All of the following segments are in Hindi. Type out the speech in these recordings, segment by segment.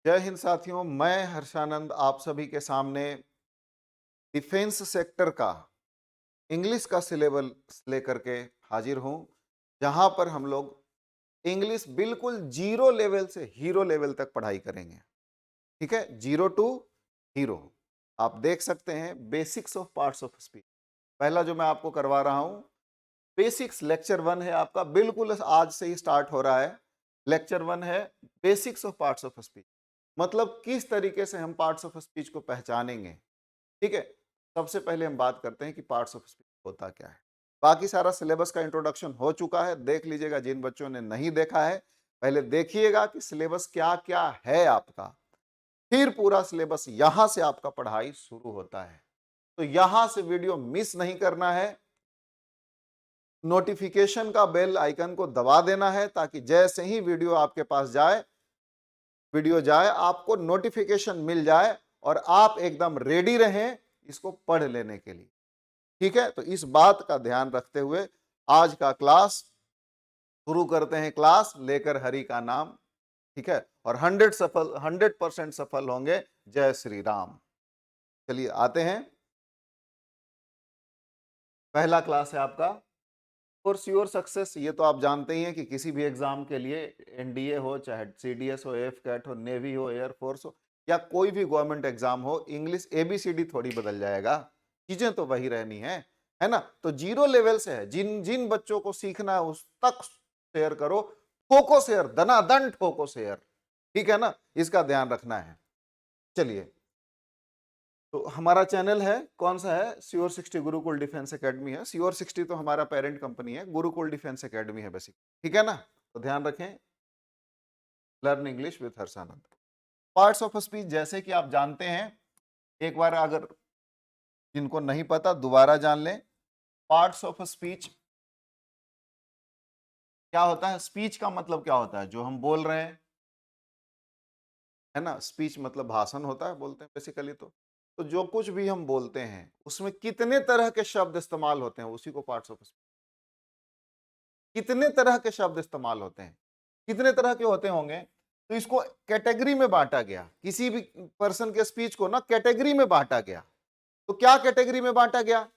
जय हिंद साथियों, मैं हर्षानंद आप सभी के सामने डिफेंस सेक्टर का इंग्लिश का सिलेबस लेकर के हाजिर हूं, जहां पर हम लोग इंग्लिश बिल्कुल जीरो लेवल से हीरो लेवल तक पढ़ाई करेंगे। ठीक है, जीरो टू हीरो। आप देख सकते हैं basics of parts of speech. पहला जो मैं आपको करवा रहा हूं, बेसिक्स लेक्चर 1 है आपका, बिल्कुल आज से ही स्टार्ट हो रहा है। लेक्चर 1 है basics of parts of speech, मतलब किस तरीके से हम पार्ट्स ऑफ स्पीच को पहचानेंगे। ठीक है, सबसे पहले हम बात करते हैं कि पार्ट्स ऑफ स्पीच होता क्या है। बाकी सारा सिलेबस का इंट्रोडक्शन हो चुका है, देख लीजिएगा। जिन बच्चों ने नहीं देखा है, पहले देखिएगा कि सिलेबस क्या क्या है आपका, फिर पूरा सिलेबस यहां से आपका पढ़ाई शुरू होता है। तो यहां से वीडियो मिस नहीं करना है, नोटिफिकेशन का बेल आइकन को दबा देना है, ताकि जैसे ही वीडियो जाए आपको नोटिफिकेशन मिल जाए और आप एकदम रेडी रहें इसको पढ़ लेने के लिए। ठीक है, तो इस बात का ध्यान रखते हुए आज का क्लास शुरू करते हैं। क्लास लेकर हरि का नाम। ठीक है, और 100% सफल होंगे। जय श्री राम। चलिए आते हैं। पहला क्लास है आपका फॉर श्योर सक्सेस। ये तो आप जानते ही हैं कि किसी भी एग्जाम के लिए, एनडीए हो, चाहे सीडीएस हो, एफ कैट हो, नेवी हो, एयरफोर्स हो, या कोई भी गवर्नमेंट एग्जाम हो, इंग्लिश एबीसीडी थोड़ी बदल जाएगा, चीजें तो वही रहनी है ना। तो जीरो लेवल से है, जिन जिन बच्चों को सीखना है उस तक शेयर करो, ठोको शेयर, दनादन ठोको शेयर। ठीक है ना, इसका ध्यान रखना है। चलिए, तो हमारा चैनल है, कौन सा है? श्योर 60 गुरुकुल डिफेंस एकेडमी है। श्योर 60 तो हमारा पेरेंट कंपनी है, गुरुकुल डिफेंस एकेडमी है बेसिक। ठीक है ना, तो ध्यान रखें। Learn English with Harshanand. Parts of speech जैसे कि आप जानते हैं, एक बार अगर जिनको नहीं पता दोबारा जान लें। पार्ट्स ऑफ स्पीच क्या होता है? स्पीच का मतलब क्या होता है? जो हम बोल रहे हैं, है ना। स्पीच मतलब भाषण होता है, बोलते हैं बेसिकली। तो जो कुछ भी हम बोलते हैं उसमें कितने तरह के शब्द इस्तेमाल होते हैं, उसी को पार्ट्स ऑफ, कितने तरह के शब्द इस्तेमाल होते हैं, कितने तरह के होते होंगे। तो इसको कैटेगरी में बांटा गया, किसी भी पर्सन के स्पीच को ना कैटेगरी में बांटा गया। तो क्या कैटेगरी में बांटा गया?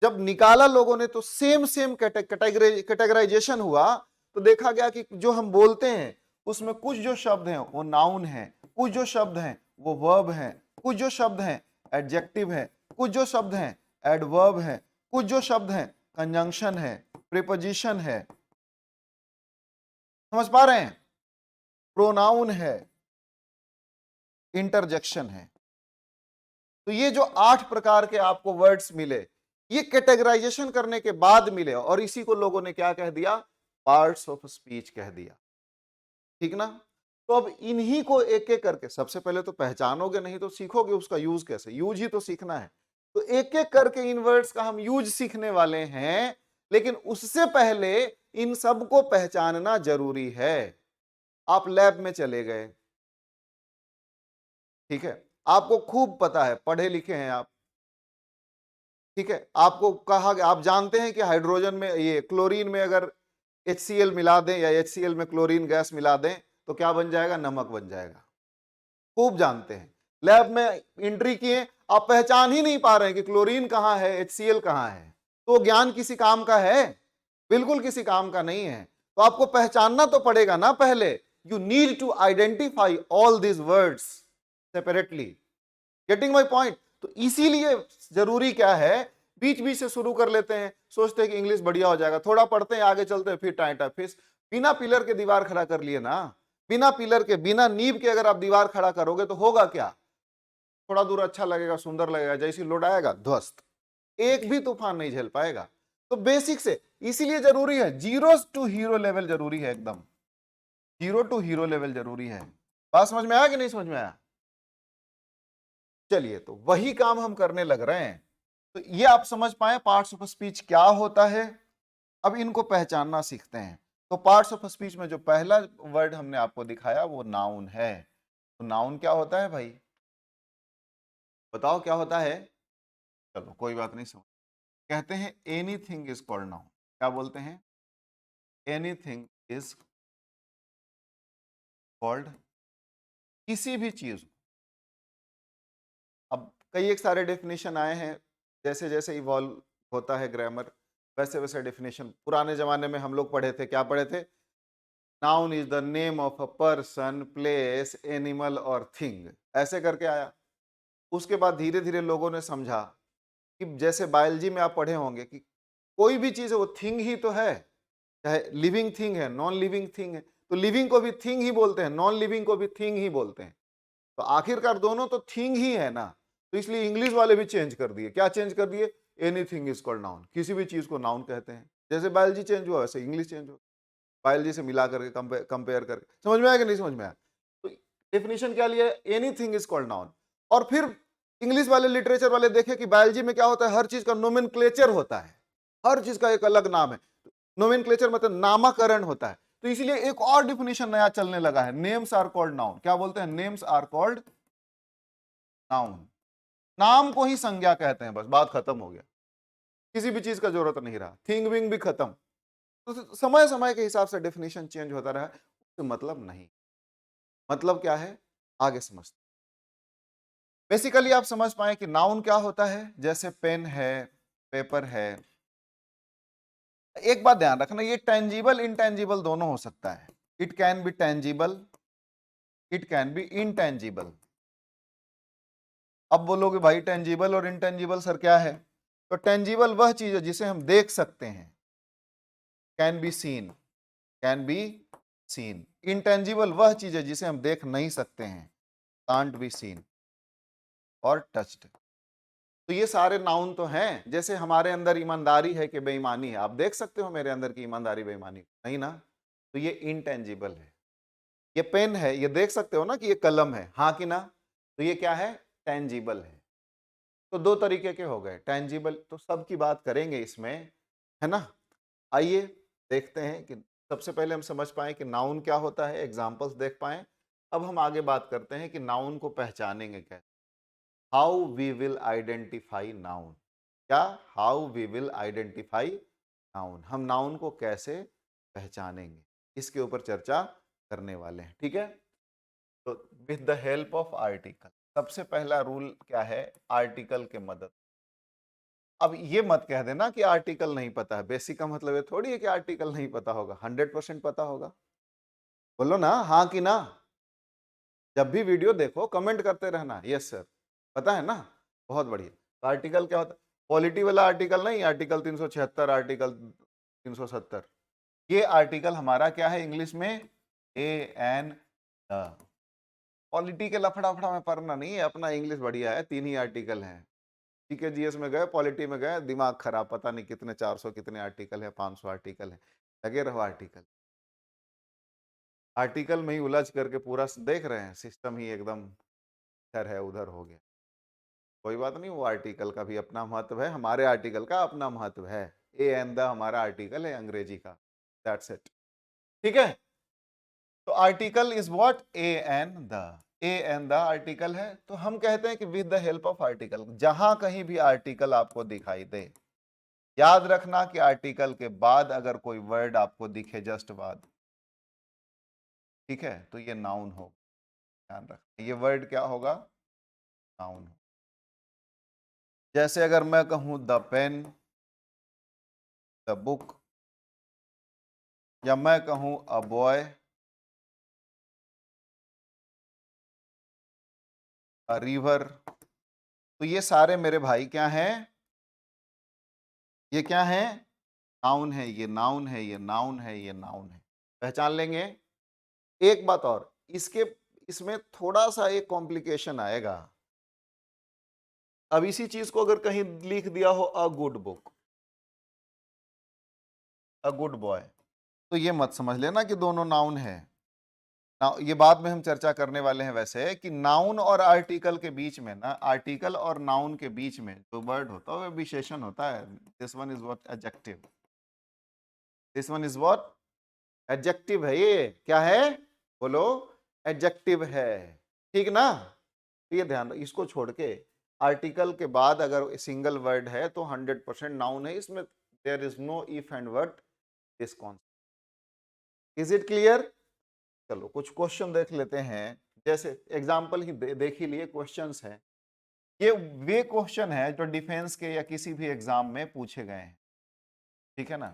जब निकाला लोगों ने तो सेम सेम कैटेगराइजेशन हुआ। तो देखा गया कि जो हम बोलते हैं उसमें कुछ जो शब्द हैं वो नाउन हैं, कुछ जो शब्द हैं वो वर्ब हैं, कुछ जो शब्द हैं एडजेक्टिव हैं, कुछ जो शब्द हैं एडवर्ब हैं, कुछ जो शब्द हैं कंजंक्शन है, प्रीपोजिशन है। समझ पा रहे हैं? प्रोनाउन है, इंटरजेक्शन है। तो ये जो 8 प्रकार के आपको वर्ड्स मिले, ये कैटेगराइजेशन करने के बाद मिले, और इसी को लोगों ने क्या कह दिया? पार्ट्स ऑफ स्पीच कह दिया। ठीक ना। तो अब इन्हीं को एक एक करके, सबसे पहले तो पहचानोगे, नहीं तो सीखोगे उसका यूज कैसे। यूज ही तो सीखना है। तो एक एक करके इन वर्ड्स का हम यूज सीखने वाले हैं, लेकिन उससे पहले इन सब को पहचानना जरूरी है। आप लैब में चले गए, ठीक है, आपको खूब पता है, पढ़े लिखे हैं आप। ठीक है, आपको कहा गया, आप जानते हैं कि हाइड्रोजन में, ये क्लोरीन में अगर HCl मिला दें या HCl में क्लोरीन गैस मिला दें तो क्या बन जाएगा? नमक बन जाएगा। खूब जानते हैं, लैब में एंट्री किए, आप पहचान ही नहीं पा रहे हैं कि क्लोरीन कहां है, HCl कहां है। तो ज्ञान किसी काम का है? बिल्कुल किसी काम का नहीं है। तो आपको पहचानना तो पड़ेगा ना पहले। You need to identify all these words separately. Getting my point? तो इसीलिए जरूरी क्या है, बीच बीच से शुरू कर लेते हैं, सोचते हैं कि इंग्लिश बढ़िया हो जाएगा, थोड़ा पढ़ते हैं, आगे चलते हैं, फिर टाइटा फिस। बिना पिलर के दीवार खड़ा कर लिए ना, बिना पिलर के, बिना नींव के अगर आप दीवार खड़ा करोगे तो होगा क्या? थोड़ा दूर अच्छा लगेगा, सुंदर लगेगा, जैसी लोड आएगा ध्वस्त, एक भी तूफान नहीं झेल पाएगा। तो बेसिक से इसीलिए जरूरी है, जीरो टू हीरो लेवल जरूरी है, एकदम जीरो टू हीरो लेवल जरूरी है। बात समझ में आया कि नहीं समझ में आया? चलिए, तो वही काम हम करने लग रहे हैं। तो ये आप समझ पाए पार्ट्स ऑफ स्पीच क्या होता है। अब इनको पहचानना सीखते हैं। तो पार्ट्स ऑफ स्पीच में जो पहला वर्ड हमने आपको दिखाया वो नाउन है। तो नाउन क्या होता है भाई? बताओ क्या होता है? चलो कोई बात नहीं, समझ। कहते हैं एनीथिंग इज कॉल्ड नाउन। क्या बोलते हैं? एनीथिंग इज कॉल्ड किसी भी चीज। अब कई एक सारे डेफिनेशन आए हैं, जैसे जैसे इवॉल्व होता है ग्रामर वैसे वैसे डेफिनेशन। पुराने जमाने में हम लोग पढ़े थे, क्या पढ़े थे? Noun is the name of a person, place, animal और थिंग, ऐसे करके आया। उसके बाद धीरे धीरे लोगों ने समझा कि जैसे बायोलॉजी में आप पढ़े होंगे कि कोई भी चीज है वो थिंग ही तो है, चाहे लिविंग थिंग है, नॉन लिविंग थिंग है, तो लिविंग को भी थिंग ही बोलते हैं, नॉन लिविंग को भी थिंग ही बोलते हैं। तो आखिरकार दोनों तो थिंग ही है ना। तो इसलिए इंग्लिश वाले भी चेंज कर दिए। क्या चेंज कर दिए? एनीथिंग इज कॉल्ड नाउन, किसी भी चीज को नाउन कहते हैं। जैसे बायोलॉजी चेंज हुआ वैसे इंग्लिश चेंज हुआ, बायोलॉजी से मिला करके कंपेयर करके। समझ में आया कि नहीं समझ में आया? तो डेफिनेशन क्या लिया? Anything is called noun. और फिर इंग्लिश वाले लिटरेचर वाले देखे कि बायोलॉजी में क्या होता है, हर चीज का नोमेनक्लेचर होता है, हर चीज का एक अलग नाम है। नोमेनक्लेचर मतलब नामकरण होता है। तो इसलिए एक और डिफिनेशन नया चलने लगा है, नेम्स आर कॉल्ड नाउन। क्या बोलते हैं? Names are called noun. नाम को ही संज्ञा कहते हैं, बस बात खत्म हो गया। किसी भी चीज का जरूरत नहीं रहा, थिंग विंग भी खत्म। तो समय समय के हिसाब से डेफिनेशन चेंज होता रहा, उससे मतलब नहीं। मतलब क्या है आगे समझते। बेसिकली आप समझ पाए कि नाउन क्या होता है। जैसे पेन है, पेपर है। एक बात ध्यान रखना, ये टेंजिबल इनटेंजिबल दोनों हो सकता है। It can be tangible, it can be intangible. अब बोलोगे भाई टेंजिबल और इनटेंजिबल सर क्या है? तो टेंजिबल वह चीज है जिसे हम देख सकते हैं, can be seen, can be seen. Intangible वह चीज है जिसे हम देख नहीं सकते हैं, कांट बी सीन और टच्ड। तो ये सारे नाउन तो हैं। जैसे हमारे अंदर ईमानदारी है कि बेईमानी है, आप देख सकते हो मेरे अंदर की ईमानदारी बेईमानी नहीं ना, तो ये इनटेंजिबल है। ये पेन है, ये देख सकते हो ना कि ये कलम है, हाँ कि ना? तो ये क्या है? टेंजिबल है। तो दो तरीके के हो गए, टेंजिबल। तो सब की बात करेंगे इसमें, है ना? आइए देखते हैं कि सबसे पहले हम समझ पाए कि नाउन क्या होता है, एग्जांपल्स देख पाए। अब हम आगे बात करते हैं कि नाउन को पहचानेंगे कैसे। How we will identify noun. क्या? How we will identify noun, हम नाउन को कैसे पहचानेंगे, इसके ऊपर चर्चा करने वाले हैं। ठीक है, तो with the help of article. सबसे पहला रूल क्या है? आर्टिकल के मदद। अब ये मत कह देना कि आर्टिकल नहीं पता है। बेसिक का मतलब ये थोड़ी है कि आर्टिकल नहीं पता होगा, 100% पता होगा। बोलो ना हाँ कि ना। जब भी वीडियो देखो कमेंट करते रहना यस सर, पता है ना? बहुत बढ़िया। तो आर्टिकल क्या होता है? पॉलिटी वाला आर्टिकल नहीं, आर्टिकल 376, आर्टिकल 370। ये आर्टिकल हमारा क्या है इंग्लिश में? A N the. पॉलिटी के लफड़ा फड़ा में पढ़ना नहीं है, अपना इंग्लिश बढ़िया है। 3 ही आर्टिकल हैं। ठीक है, जीएस में गए, पॉलिटी में गए, दिमाग खराब, पता नहीं कितने 400 कितने आर्टिकल है, 500 आर्टिकल है, लगे रहो आर्टिकल। आर्टिकल में ही उलझ करके पूरा देख रहे हैं, सिस्टम ही एकदम इधर है उधर हो गया। कोई बात नहीं, वो आर्टिकल का भी अपना महत्व है, हमारे आर्टिकल का अपना महत्व है। ए एंड द हमारा आर्टिकल है अंग्रेजी का, दैट्स इट। ठीक है, तो article is what? A and the. A and the article है। तो हम कहते हैं कि with the help of article, जहां कहीं भी आर्टिकल आपको दिखाई दे, याद रखना कि आर्टिकल के बाद अगर कोई वर्ड आपको दिखे जस्ट बाद, ठीक है, तो ये नाउन हो। ध्यान रखना, ये वर्ड क्या होगा? नाउन हो। जैसे अगर मैं कहूं द पेन, द बुक, या मैं कहूं अ बॉय, अ रिवर, तो ये सारे मेरे भाई क्या हैं? ये क्या है? नाउन है, ये नाउन है, ये नाउन है, ये नाउन है। पहचान लेंगे। एक बात और, इसके इसमें थोड़ा सा एक कॉम्प्लिकेशन आएगा। अब इसी चीज को अगर कहीं लिख दिया हो a good book, a good boy, तो ये मत समझ लेना कि दोनों नाउन है। ये बाद में हम चर्चा करने वाले हैं वैसे कि नाउन और आर्टिकल के बीच में ना, आर्टिकल और नाउन के बीच में जो वर्ड होता है वो विशेषण होता है। This one is what? Adjective. This one is what? Adjective है। ये क्या है? बोलो। एडजेक्टिव है। ठीक ना? तो ये ध्यान, इसको छोड़ के आर्टिकल के बाद अगर सिंगल वर्ड है तो 100% नाउन है, इसमें there is no if and but this concept. Is it clear? चलो कुछ क्वेश्चन देख लेते हैं जैसे एग्जाम्पल ही देख ही लिए, क्वेश्चंस हैं ये, वे क्वेश्चन है जो डिफेंस के या किसी भी एग्जाम में पूछे गए हैं, ठीक है ना,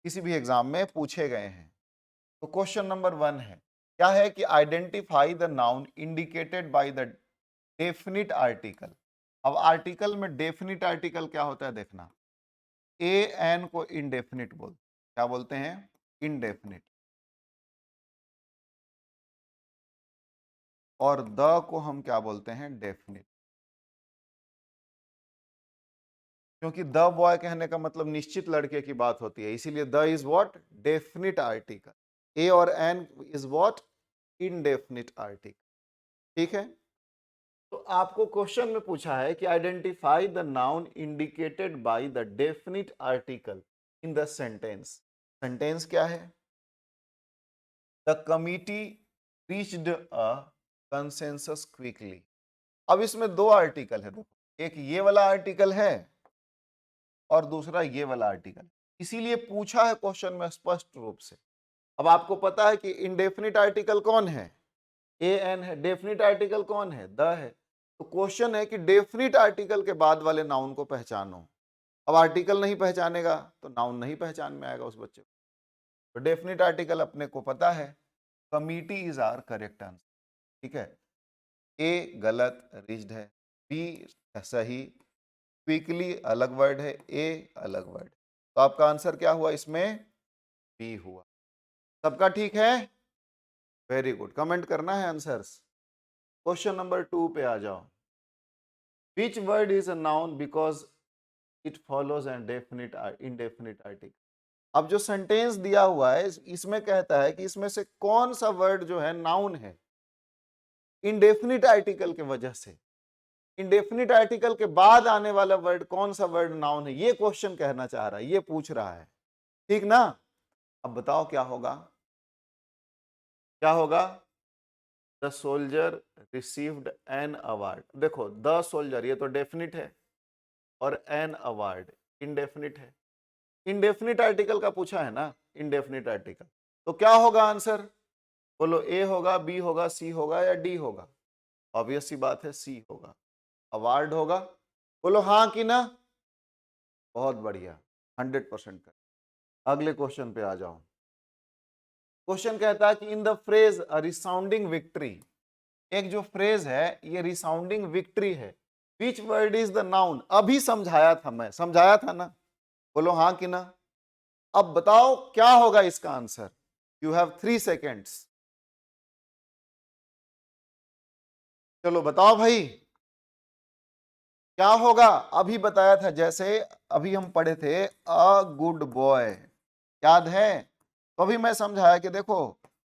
किसी भी एग्जाम में पूछे गए हैं। तो क्वेश्चन नंबर 1 है, क्या है कि identify the noun indicated by the definite article. अब आर्टिकल में डेफिनिट आर्टिकल क्या होता है देखना, ए एन को इनडेफिनिट बोलते, क्या बोलते हैं, इनडेफिनिट, और द को हम क्या बोलते हैं, डेफिनिट। क्योंकि द बॉय कहने का मतलब निश्चित लड़के की बात होती है, इसीलिए the is what, definite article. A और an is what, indefinite article, ठीक है। तो आपको क्वेश्चन में पूछा है कि identify the noun indicated by the definite article in the sentence. Sentence क्या है, the committee reached a consensus quickly. अब इसमें दो आर्टिकल है, देखो, एक ये वाला आर्टिकल है और दूसरा ये वाला आर्टिकल, इसीलिए पूछा है क्वेश्चन में स्पष्ट रूप से। अब आपको पता है कि इनडेफिनिट आर्टिकल कौन है, ए एन है, डेफिनिट आर्टिकल कौन है, द है। तो क्वेश्चन है कि डेफिनिट आर्टिकल के बाद वाले नाउन को पहचानो। अब आर्टिकल नहीं पहचानेगा तो नाउन नहीं पहचान में आएगा उस बच्चे को। तो डेफिनिट आर्टिकल अपने को पता है, committee is our correct answer, ठीक है। ए गलत, रिज्ड है, बी सही, क्विकली अलग वर्ड है, ए अलग वर्ड। तो आपका आंसर क्या हुआ इसमें, बी हुआ। सबका ठीक है, वेरी गुड, कमेंट करना है आंसर्स। क्वेश्चन नंबर 2 पे आ जाओ। Which word is a noun because it follows an definite indefinite article. अब जो सेंटेंस दिया हुआ है इसमें कहता है कि इसमें से कौन सा वर्ड जो है नाउन है, इनडेफिनिट आर्टिकल के वजह से। इंडेफिनिट आर्टिकल के बाद आने वाला वर्ड कौन सा वर्ड नाउन है, ये क्वेश्चन कहना चाह रहा है, ये पूछ रहा है, ठीक ना। अब बताओ क्या होगा, क्या होगा, the soldier received an award. देखो द सोल्जर ये तो डेफिनिट है और एन अवार्ड इनडेफिनिट है। इनडेफिनिट आर्टिकल का पूछा है ना, इनडेफिनिट आर्टिकल, तो क्या होगा आंसर, बोलो, ए होगा, बी होगा, सी होगा या डी होगा। ऑब्वियस सी बात है, सी होगा, अवार्ड होगा। बोलो हाँ कि ना, बहुत बढ़िया, 100% कर। अगले क्वेश्चन पे आ जाओ। क्वेश्चन कहता है कि in the phrase a resounding victory, एक जो फ्रेज है ये रिसाउंडिंग विक्ट्री है, which word is the noun. अभी समझाया था, मैं समझाया था ना, बोलो हाँ कि ना। अब बताओ क्या होगा इसका आंसर, यू हैव 3 सेकेंड्स, चलो बताओ भाई क्या होगा। अभी बताया था, जैसे अभी हम पढ़े थे अ गुड बॉय, याद है। तो अभी मैं समझाया कि देखो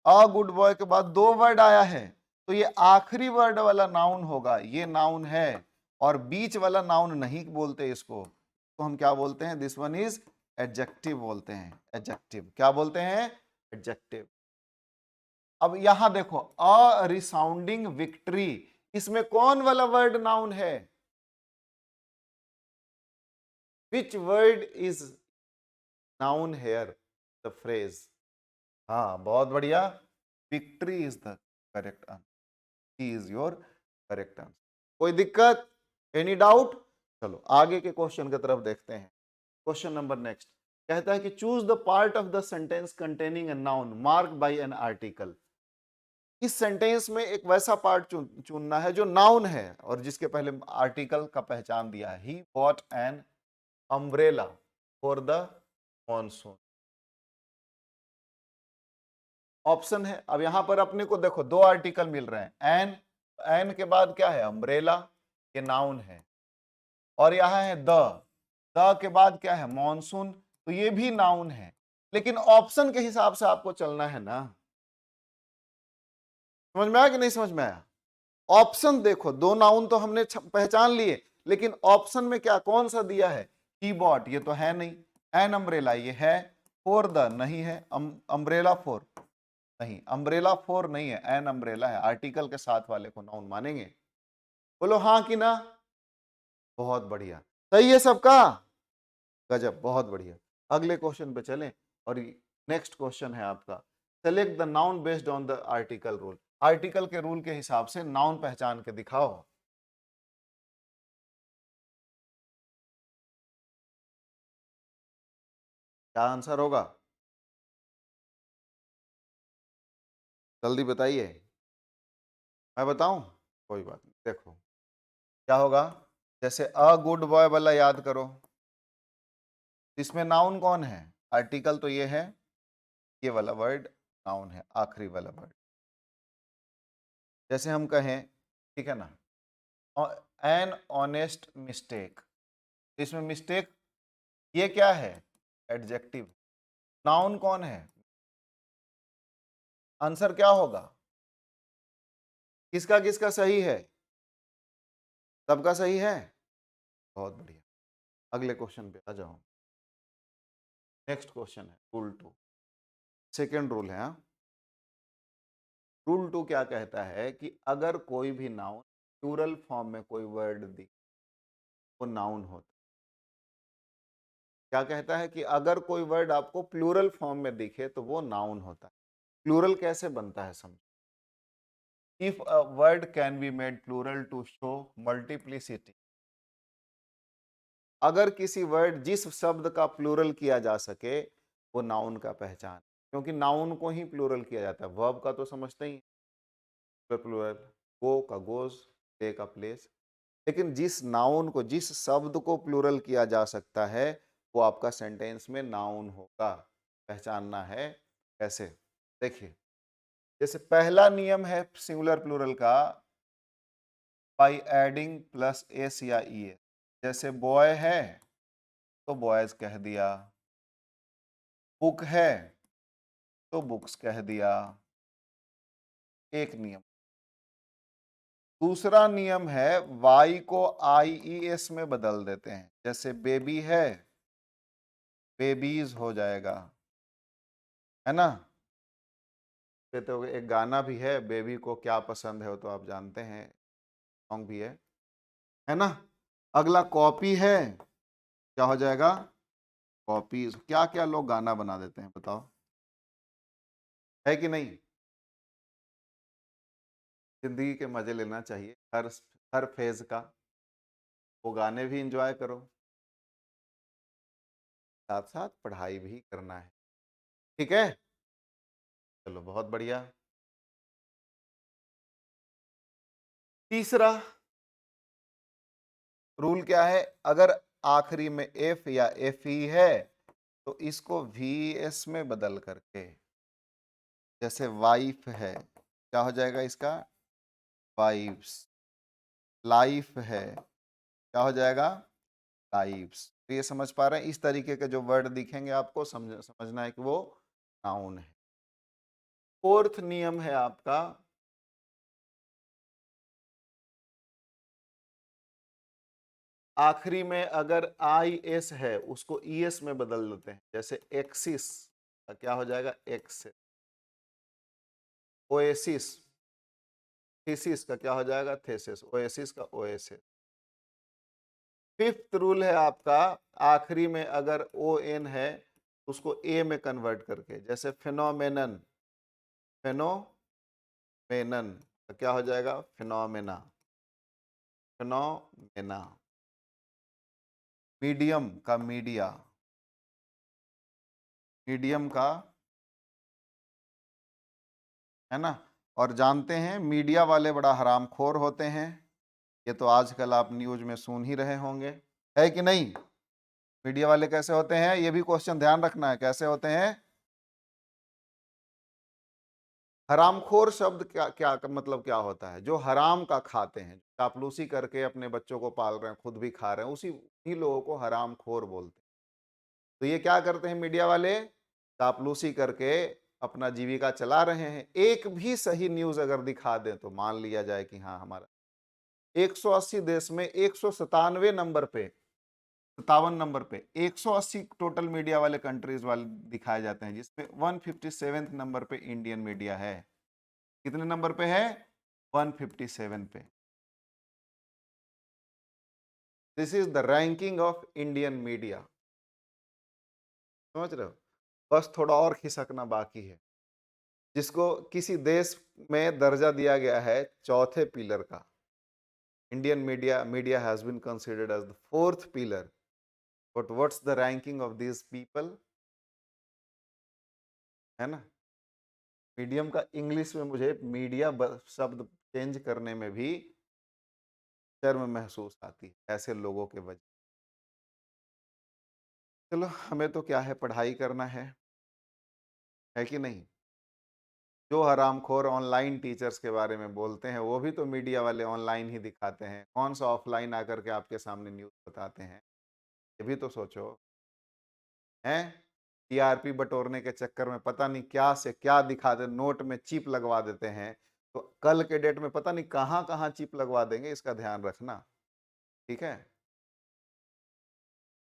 अ गुड बॉय के बाद 2 वर्ड आया है, तो ये आखिरी वर्ड वाला नाउन होगा, ये नाउन है, और बीच वाला नाउन नहीं बोलते इसको, तो हम क्या बोलते हैं, दिस वन इज एडजेक्टिव बोलते हैं, एडजेक्टिव, क्या बोलते हैं, एडजेक्टिव। अब यहां देखो अ रिसाउंडिंग विक्ट्री, इसमें कौन वाला वर्ड नाउन है, which word is noun here, the phrase. हाँ बहुत बढ़िया, victory is the correct answer, is your correct answer. कोई दिक्कत, एनी डाउट। चलो आगे के क्वेश्चन की तरफ देखते हैं। क्वेश्चन नंबर नेक्स्ट कहता है कि choose the part of the sentence containing a noun mark bye an article. इस सेंटेंस में एक वैसा पार्ट चुनना है जो नाउन है और जिसके पहले आर्टिकल का पहचान दिया है, he bought an umbrella for the monsoon. Option है, अब यहां पर अपने को देखो 2 आर्टिकल मिल रहे हैं, एन, एन के बाद क्या है, अम्ब्रेला, ये नाउन है, और यहां है द के बाद क्या है, मॉनसून, तो ये भी नाउन है। लेकिन ऑप्शन के हिसाब से आपको चलना है ना, समझ में आया कि नहीं समझ में आया। ऑप्शन देखो, 2 नाउन तो हमने पहचान लिए, लेकिन ऑप्शन में क्या कौन सा दिया है, कीबोर्ड, ये तो है नहीं, एन अम्ब्रेला ये है, फोर द नहीं है, अम्ब्रेला फोर नहीं, अम्ब्रेला फोर नहीं है, एन अम्ब्रेला है, आर्टिकल के साथ वाले को नाउन मानेंगे। बोलो हाँ कि ना, बहुत बढ़िया, सही है सबका, गजब, बहुत बढ़िया। अगले क्वेश्चन पे चलें, और नेक्स्ट क्वेश्चन है आपका, select the noun based on the article rule. Article के रूल के हिसाब से नाउन पहचान के दिखाओ। क्या आंसर होगा, जल्दी बताइए। मैं बताऊं, कोई बात नहीं, देखो क्या होगा। जैसे अ गुड बॉय वाला याद करो, इसमें नाउन कौन है, आर्टिकल तो ये है, ये वाला वर्ड नाउन है, आखिरी वाला वर्ड। जैसे हम कहें, ठीक है ना, एन ऑनेस्ट मिस्टेक, इसमें मिस्टेक ये क्या है, एडजेक्टिव। नाउन कौन है, आंसर क्या होगा, किसका किसका सही है, सबका सही है, बहुत बढ़िया। अगले क्वेश्चन पे आ जाओ। नेक्स्ट क्वेश्चन है रूल 2, सेकेंड रूल है। हाँ, रूल 2 क्या कहता है कि अगर कोई भी नाउन प्लूरल फॉर्म में कोई वर्ड दी, वो नाउन होता है। क्या कहता है कि अगर कोई वर्ड आपको प्लूरल फॉर्म में दिखे तो वो नाउन होता है। प्लूरल कैसे बनता है समझो। If a word can be made plural to show multiplicity, अगर किसी वर्ड जिस शब्द का प्लूरल किया जा सके वो नाउन का पहचान, क्योंकि नाउन को ही प्लूरल किया जाता है, वर्ब का तो समझते ही प्लूरल, गो का गोज, प्ले का प्लेस, लेकिन जिस नाउन को, जिस शब्द को प्लूरल किया जा सकता है वो आपका सेंटेंस में नाउन होगा। पहचानना है कैसे, देखिए जैसे पहला नियम है सिंगुलर प्लूरल का, बाई एडिंग प्लस एस या ई एस। जैसे बॉय है तो बॉयज कह दिया, बुक है तो बुक्स कह दिया, एक नियम। दूसरा नियम है वाई को आई ई एस में बदल देते हैं, जैसे बेबी है बेबीज हो जाएगा, है ना। कहते हो एक गाना भी है, बेबी को क्या पसंद है वो तो आप जानते हैं, सॉन्ग भी है ना। अगला कॉपी है, क्या हो जाएगा, कॉपीज। क्या क्या लोग गाना बना देते हैं बताओ, है कि नहीं। जिंदगी के मजे लेना चाहिए, हर फेज का, वो गाने भी इंजॉय करो, साथ साथ पढ़ाई भी करना है, ठीक है। चलो बहुत बढ़िया। तीसरा रूल क्या है, अगर आखिरी में एफ या एफ ई है तो इसको वी एस में बदल करके, जैसे वाइफ है क्या हो जाएगा इसका, वाइफ्स। लाइफ है क्या हो जाएगा, लाइव्स। तो ये समझ पा रहे हैं, इस तरीके के जो वर्ड दिखेंगे आपको समझना है कि वो नाउन है। फोर्थ नियम है आपका, आखिरी में अगर आई एस है उसको ई एस में बदल देते हैं, जैसे एक्सिस का क्या हो जाएगा, एक्स। ओएसिस, थीसिस का क्या हो जाएगा, थेसिस। ओएसिस का ओएसिस। फिफ्थ रूल है आपका, आखिरी में अगर ओ एन है उसको ए में कन्वर्ट करके, जैसे फिनोमेनन, फिनोमेनन का क्या हो जाएगा, फिनोमेना, फिनोमेना। मीडियम का मीडिया, मीडियम का, है ना। और जानते हैं मीडिया वाले बड़ा हरामखोर होते हैं, ये तो आजकल आप न्यूज में सुन ही रहे होंगे, है कि नहीं। मीडिया वाले कैसे होते हैं, ये भी क्वेश्चन ध्यान रखना है, कैसे होते हैं। हरामखोर शब्द क्या क्या मतलब क्या होता है, जो हराम का खाते हैं, चापलूसी करके अपने बच्चों को पाल रहे हैं, खुद भी खा रहे हैं, उसी ही लोगों को हरामखोर बोलते हैं। तो ये क्या करते हैं मीडिया वाले, चापलूसी करके अपना जीविका चला रहे हैं। एक भी सही न्यूज अगर दिखा दें तो मान लिया जाए कि हाँ हमारा 180 देश में 197 नंबर पे, 57 नंबर पे 180 टोटल मीडिया वाले कंट्रीज वाले दिखाए जाते हैं, जिसमें 157 नंबर पे इंडियन मीडिया है। कितने नंबर पे है, 157 पे। This is the ranking of Indian media, समझ रहे हो। बस थोड़ा और खिसकना बाकी है, जिसको किसी देश में दर्जा दिया गया है चौथे पिलर का। Indian media has been considered as the fourth pillar, but what's the ranking of this people, है ना। मीडियम का इंग्लिश में मुझे मीडिया शब्द चेंज करने में भी शर्म महसूस आती है ऐसे लोगों के वजह। चलो, हमें तो क्या है, पढ़ाई करना है कि नहीं। जो हरामखोर ऑनलाइन टीचर्स के बारे में बोलते हैं वो भी तो मीडिया वाले ऑनलाइन ही दिखाते हैं, कौन सा ऑफलाइन आकर के आपके सामने न्यूज़ बताते हैं, ये भी तो सोचो। हैं, टीआरपी बटोरने के चक्कर में पता नहीं क्या से क्या दिखा दे, नोट में चिप लगवा देते हैं, तो कल के डेट में पता नहीं कहाँ कहाँ चिप लगवा देंगे, इसका ध्यान रखना। ठीक है,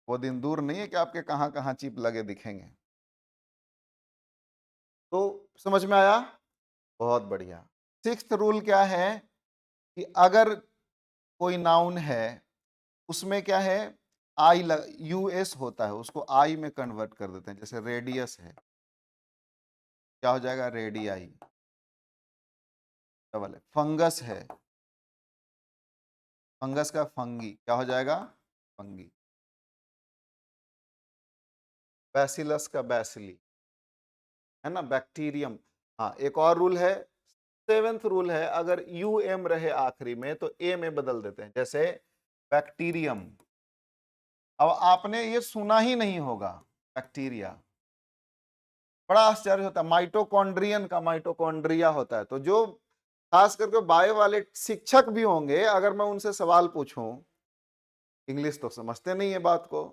वो दिन दूर नहीं है कि आपके कहाँ कहाँ चिप लगे दिखेंगे। तो समझ में आया, बहुत बढ़िया। सिक्स्थ रूल क्या है कि अगर कोई नाउन है उसमें क्या है, यूएस होता है, उसको आई में कन्वर्ट कर देते हैं। जैसे रेडियस है, क्या हो जाएगा, रेडियाई। डबल है। फंगस है, फंगस का फंगी, क्या हो जाएगा, फंगी। बैसिलस का बैसिली, है ना, बैक्टीरियम। हाँ, एक और रूल है, सेवेंथ रूल है, अगर यू एम रहे आखिरी में तो ए में बदल देते हैं। जैसे बैक्टीरियम, अब आपने ये सुना ही नहीं होगा, बैक्टीरिया। बड़ा आश्चर्य होता है, माइटोकॉन्ड्रियन का माइटोकॉन्ड्रिया होता है। तो जो खास करके बायो वाले शिक्षक भी होंगे, अगर मैं उनसे सवाल पूछूं, इंग्लिश तो समझते नहीं है बात को,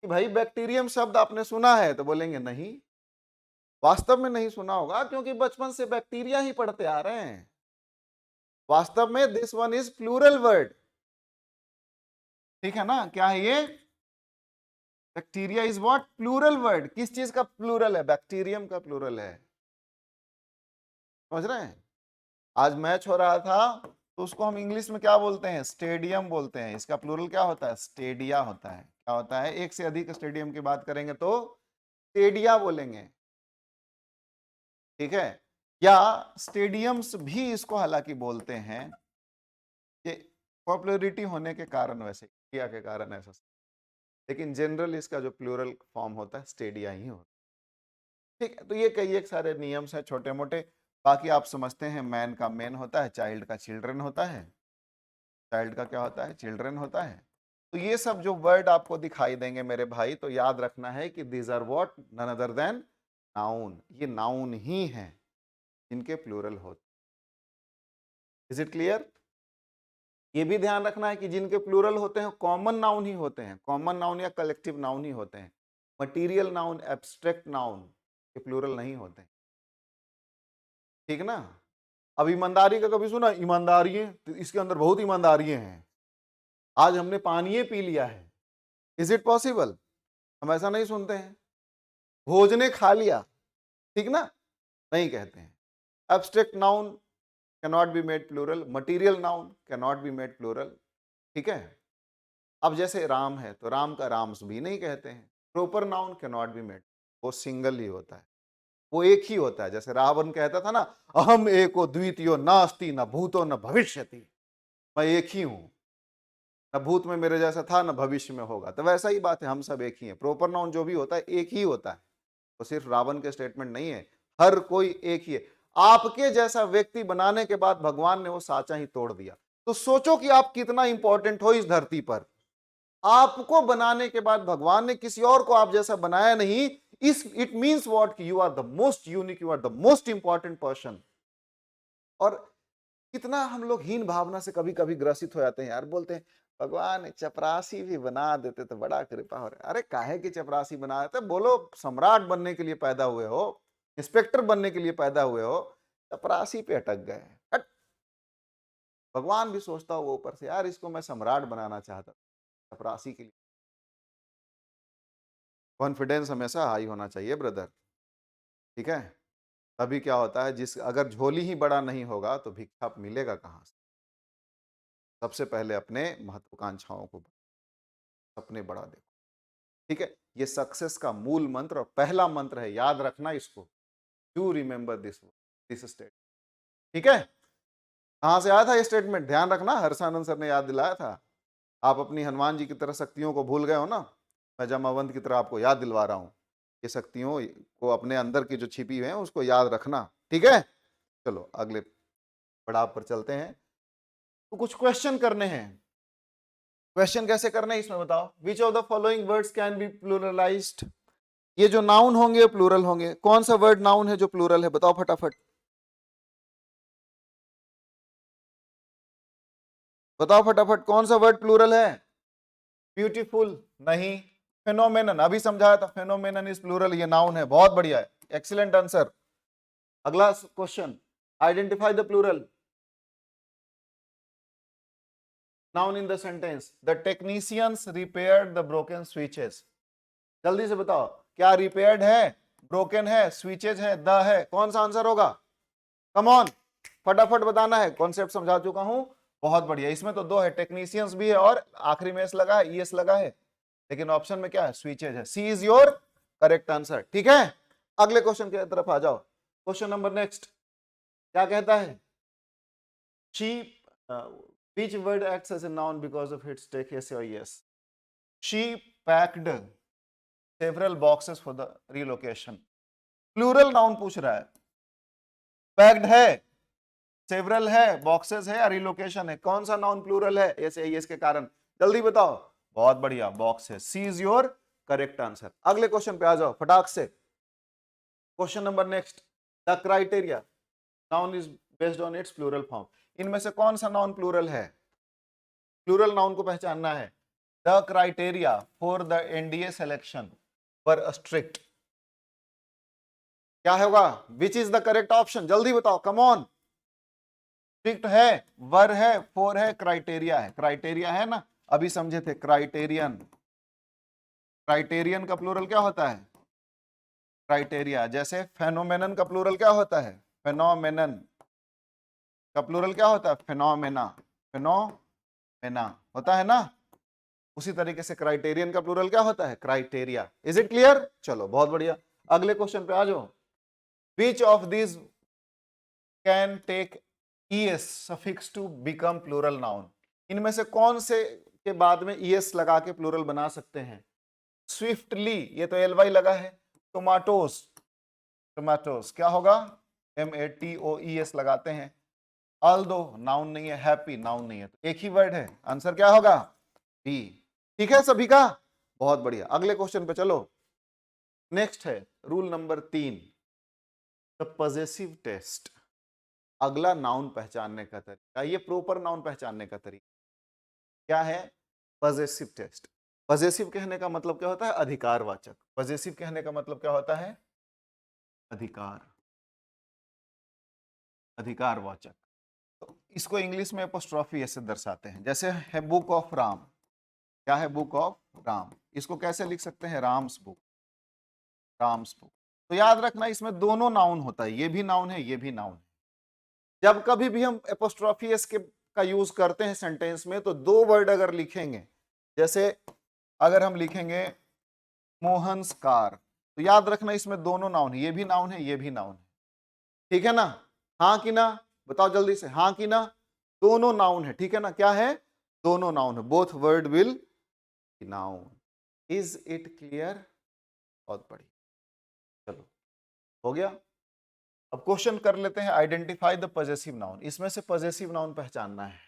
कि भाई बैक्टीरियम शब्द आपने सुना है, तो बोलेंगे नहीं, वास्तव में नहीं सुना होगा, क्योंकि बचपन से बैक्टीरिया ही पढ़ते आ रहे हैं। वास्तव में this one is plural word, ठीक है ना। क्या है ये, bacteria is what, plural word. किस चीज का प्लूरल है, बैक्टीरियम का प्लूरल है। समझ रहे हैं। आज मैच हो रहा था तो उसको हम इंग्लिश में क्या बोलते हैं, स्टेडियम बोलते हैं। इसका प्लूरल क्या होता है, स्टेडिया होता है। क्या होता है, एक से अधिक स्टेडियम की बात करेंगे तो स्टेडिया बोलेंगे, ठीक है। या स्टेडियम्स भी इसको हालांकि बोलते हैं, कि पॉपुलैरिटी होने के कारण, वैसे इंडिया के कारण ऐसा, लेकिन जनरल इसका जो प्लूरल फॉर्म होता है स्टेडिया ही होता है। ठीक है, तो ये कई एक सारे नियम्स हैं छोटे मोटे। बाकी आप समझते हैं, मैन का मैन होता है, चाइल्ड का चिल्ड्रन होता है, चाइल्ड का क्या होता है, चिल्ड्रन होता है। तो ये सब जो वर्ड आपको दिखाई देंगे मेरे भाई, तो याद रखना है कि these are what, none other than noun. ये नाउन ही हैं जिनके प्लूरल होते। Is it clear. ये भी ध्यान रखना है कि जिनके प्लूरल होते हैं कॉमन नाउन ही होते हैं, कॉमन नाउन या कलेक्टिव नाउन ही होते हैं। मटीरियल नाउन, एब्स्ट्रैक्ट नाउन के प्लूरल नहीं होते, ठीक ना। अब ईमानदारी का कभी सुना, ईमानदारी तो इसके अंदर बहुत ईमानदारी हैं, आज हमने पानी पी लिया है। इज इट पॉसिबल, हम ऐसा नहीं सुनते हैं। भोजने खा लिया, ठीक ना, नहीं कहते हैं। Abstract noun cannot be made plural, material noun cannot be made plural, ठीक है। अब जैसे राम है तो राम का राम्स भी नहीं कहते हैं। Proper noun cannot be made, वो सिंगल ही होता है, वो एक ही होता है। जैसे रावण कहता था ना, अहम एको द्वितीयो नास्ति न भूतो न भविष्यति, मैं एक ही हूं, न भूत में मेरे जैसा था न भविष्य में होगा। तो वैसा ही बात है, हम सब एक ही हैं। प्रॉपर नाउन जो भी होता है एक ही होता है, तो सिर्फ रावण के स्टेटमेंट नहीं है, हर कोई एक ही है। आपके जैसा व्यक्ति बनाने के बाद भगवान ने वो साचा ही तोड़ दिया। तो सोचो कि आप कितना इंपॉर्टेंट हो इस धरती पर। आपको बनाने के बाद भगवान ने किसी और को आप जैसा बनाया नहीं। इस इट मींस व्हाट, कि you are the most unique, you are the most important person. और कितना हम लोग हीन भावना से कभी कभी ग्रसित हो जाते हैं यार, बोलते हैं भगवान चपरासी भी बना देते तो बड़ा कृपा हो रहा। अरे काहे की चपरासी बना देते, बोलो सम्राट बनने के लिए पैदा हुए हो, इंस्पेक्टर बनने के लिए पैदा हुए हो, चपरासी पे अटक गए। हट। भगवान भी सोचता हो ऊपर से, यार इसको मैं सम्राट बनाना चाहता, चपरासी के लिए। कॉन्फिडेंस हमेशा हाई होना चाहिए ब्रदर, ठीक है। तभी क्या होता है, जिस अगर झोली ही बड़ा नहीं होगा तो भिक्षा मिलेगा कहां से। सबसे पहले अपने महत्वाकांक्षाओं को, अपने बड़ा देखो, ठीक है। ये सक्सेस का मूल मंत्र और पहला मंत्र है, याद रखना इसको। Do remember this state. ठीक है, कहां से आया था ये स्टेटमेंट, ध्यान रखना, हर्षानंद सर ने याद दिलाया था। आप अपनी हनुमान जी की तरह शक्तियों को भूल गए हो ना, मैं जमावंत की तरह आपको याद दिलवा रहा हूं। ये शक्तियों को अपने अंदर की जो छिपी हुई है उसको याद रखना, ठीक है। चलो अगले पड़ाव पर चलते हैं। तो कुछ क्वेश्चन करने हैं। क्वेश्चन कैसे करने हैं इसमें बताओ। Which of the following words can be pluralised. ये जो नाउन होंगे प्लूरल होंगे, कौन सा वर्ड नाउन है जो प्लूरल है, बताओ फटाफट बताओ फटाफट, कौन सा वर्ड प्लूरल है। ब्यूटीफुल नहीं, फेनोमेनन, अभी समझाया था, फेनोमेनन इज प्लूरल, ये नाउन है, बहुत बढ़िया है, एक्सीलेंट आंसर। अगला question, identify the plural noun in the sentence. The technicians repaired the broken switches. जल्दी से बताओ, क्या रिपेयर्ड है, ब्रोकन है, स्विचेज है, द है, कौन सा आंसर होगा। कम ऑन, फटाफट बताना है, कॉन्सेप्ट समझा चुका हूं, बहुत बढ़िया। इसमें तो दो है, टेक्नीशियंस भी है और आखिरी में एस लगा है, ईएस लगा है, लेकिन ऑप्शन में क्या है, स्विचेज है। C is your correct answer, ठीक है। अगले क्वेश्चन की तरफ आ जाओ। क्वेश्चन नंबर नेक्स्ट क्या कहता है, she which word acts as a noun because of its take yes or yes. She packed several boxes for the relocation. Plural noun पूछ रहा है, पैक्ड है, सेवरल है, बॉक्सेस है, रिलोकेशन है, कौन सा नाउन प्लूरल है ऐसे इसके कारण, जल्दी बताओ। बहुत बढ़िया, बॉक्स है, C is your correct answer. अगले क्वेश्चन पे आ जाओ फटाक से। Question number next, the criteria noun is based on its plural form. इनमें से कौन सा नाउन प्लूरल है, प्लूरल नाउन को पहचानना है। The criteria for the NDA selection were strict, क्या होगा, which is the correct option, जल्दी बताओ, कम ऑन। स्ट्रिक्ट है, वर है, फोर है, क्राइटेरिया है, क्राइटेरिया है ना, अभी समझे थे, क्राइटेरियन। क्राइटेरियन का प्लूरल क्या होता है, क्राइटेरिया। जैसे फेनोमेनन का प्लूरल क्या होता है, फेनोमेनन का प्लूरल क्या होता है, फेनोमेना, फेनोमेना होता है ना। उसी तरीके से क्राइटेरियन का प्लूरल क्या होता है, क्राइटेरिया। इज इट क्लियर, चलो बहुत बढ़िया। अगले क्वेश्चन पे आ जाओ। Which of this can take es suffix to become plural noun। इनमें से कौन से के बाद में es लगा के प्लूरल बना सकते हैं। स्विफ्टली, ये तो ly लगा है। टोमाटोस, टोमाटोस क्या होगा, MATOES लगाते हैं। ऑल्दो नाउन नहीं है, हैप्पी नाउन नहीं है, तो एक ही वर्ड है, आंसर क्या होगा, बी। ठीक है सभी का, बहुत बढ़िया। अगले क्वेश्चन पे चलो। नेक्स्ट है rule number 3, the possessive test. अगला नाउन पहचानने का तरीका, ये प्रॉपर नाउन पहचानने का तरीका क्या है, पॉजेसिव टेस्ट। पॉजेसिव कहने का मतलब क्या होता है, अधिकारवाचक। पॉजेसिव कहने का मतलब क्या होता है, अधिकार, अधिकारवाचक। तो इसको इंग्लिश में एपोस्ट्रोफी ऐसे दर्शाते हैं, जैसे है बुक ऑफ राम, क्या है, बुक ऑफ राम, इसको कैसे लिख सकते हैं, राम्स बुक, राम्स बुक। तो याद रखना इसमें दोनों नाउन होता है, ये भी नाउन है, ये भी नाउन है। जब कभी भी हम एपोस्ट्रोफी एस के का यूज करते हैं सेंटेंस में, तो दो वर्ड अगर लिखेंगे, जैसे अगर हम लिखेंगे मोहन्स कार, तो याद रखना इसमें दोनों नाउन है, ये भी नाउन है, ये भी नाउन है, ठीक है ना। हाँ कि ना, बताओ जल्दी से, हाँ कि ना, दोनों नाउन है, ठीक है ना, क्या है, दोनों नाउन है, both word will noun. Is it clear, बहुत बढ़िया, चलो हो गया। अब क्वेश्चन कर लेते हैं, आइडेंटिफाई द पॉजेसिव नाउन। इसमें से पॉजेसिव नाउन पहचानना है,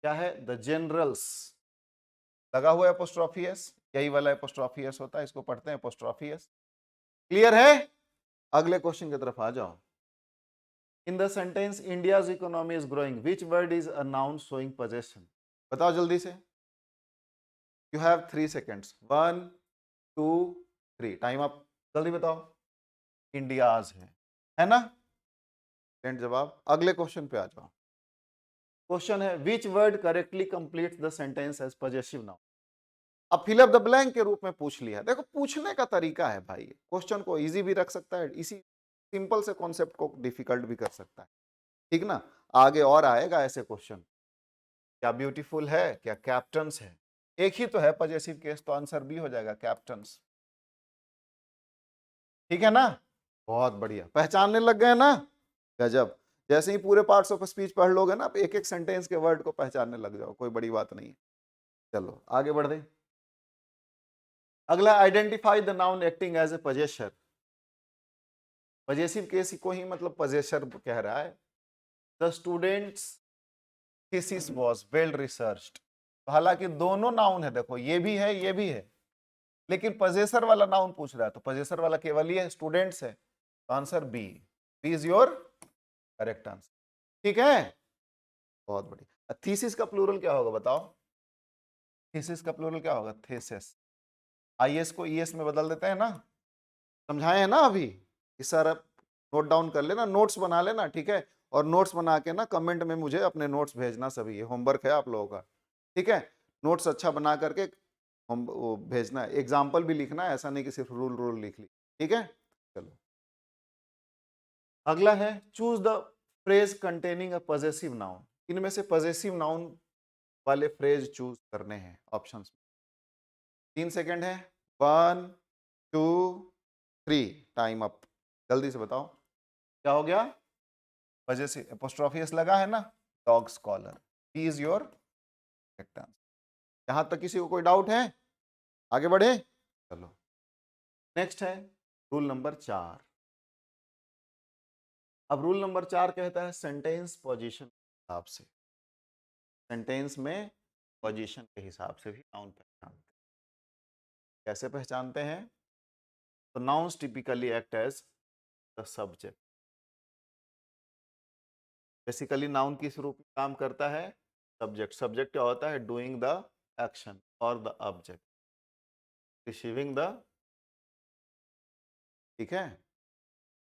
क्या है, द जनरल्स, लगा हुआ है एपोस्ट्रोफी एस, यही वाला एपोस्ट्रोफी एस होता है, इसको पढ़ते हैं एपोस्ट्रोफी एस। क्लियर है, अगले क्वेश्चन की तरफ आ जाओ। इन the sentence India's economy is growing, which word is a noun showing possession, बताओ जल्दी से। You have 3 seconds, 1 2 3, time up, जल्दी बताओ। इंडियाज है ना, जवाब। अगले क्वेश्चन पे आ जाओ। क्वेश्चन है which word correctly completes the sentence as possessive noun. अब फिल अप द ब्लैंक के रूप में पूछ लिया, देखो पूछने का तरीका है भाई, क्वेश्चन को इजी भी रख सकता है, इसी सिंपल से कॉन्सेप्ट को डिफिकल्ट भी कर सकता है, ठीक ना। आगे और आएगा ऐसे क्वेश्चन, क्या ब्यूटीफुल है, क्या कैप्टन्स है, एक ही तो है पॉजेसिव केस, तो आंसर बी हो जाएगा, कैप्टन्स, ठीक है ना। बहुत बढ़िया, पहचानने लग गए ना, गजब। जैसे ही पूरे पार्ट्स ऑफ स्पीच पढ़ लोगे ना, एक एक सेंटेंस के वर्ड को पहचानने लग जाओ, कोई बड़ी बात नहीं है। चलो आगे बढ़ दें। अगला, identify the noun acting as a possessor. Possessive case को ही मतलब पजेशर कह रहा है। The student's thesis was well researched. हालांकि दोनों नाउन है, देखो ये भी है ये भी है, लेकिन पजेसर वाला नाउन पूछ रहा है, तो पजेसर वाला केवल ही है, स्टूडेंट्स है, तो answer B, B is your correct answer. ठीक है, बहुत बढ़िया। थीसिस का प्लूरल क्या होगा बताओ? थीसिस का प्लूरल क्या होगा? थेसिस। आईएस को ईएस में बदल देते हैं ना, समझाए हैं ना अभी कि सर, अब नोट डाउन कर लेना, नोट्स बना लेना, ठीक है? और नोट्स बना के ना कमेंट में मुझे अपने नोट्स भेजना सभी, ये होमवर्क है आप लोगों का, ठीक है? नोट्स अच्छा बना करके हम वो भेजना है, एग्जाम्पल भी लिखना है, ऐसा नहीं कि सिर्फ रूल रूल लिख ली, ठीक है? चलो अगला है, choose the phrase containing a possessive noun. इनमें से पजेसिव नाउन वाले फ्रेज चूज करने हैं ऑप्शंस में। 3 सेकंड है, 1 2 3, टाइम अप। जल्दी से बताओ क्या हो गया? पजेसिव एपोस्ट्रोफी एस लगा है ना, dog scholar, he is your correct answer. यहां तक किसी को कोई डाउट है? आगे बढ़े, चलो नेक्स्ट है रूल नंबर 4। अब रूल नंबर 4 कहता है सेंटेंस पोजीशन के हिसाब से, सेंटेंस में पोजीशन के हिसाब से भी नाउन पहचानते हैं। कैसे पहचानते हैं? तो nouns typically act as the subject. Basically noun किस रूप में काम करता है? सब्जेक्ट। सब्जेक्ट क्या होता है? डूइंग द एक्शन और द ऑब्जेक्ट रिसीविंग द, ठीक है?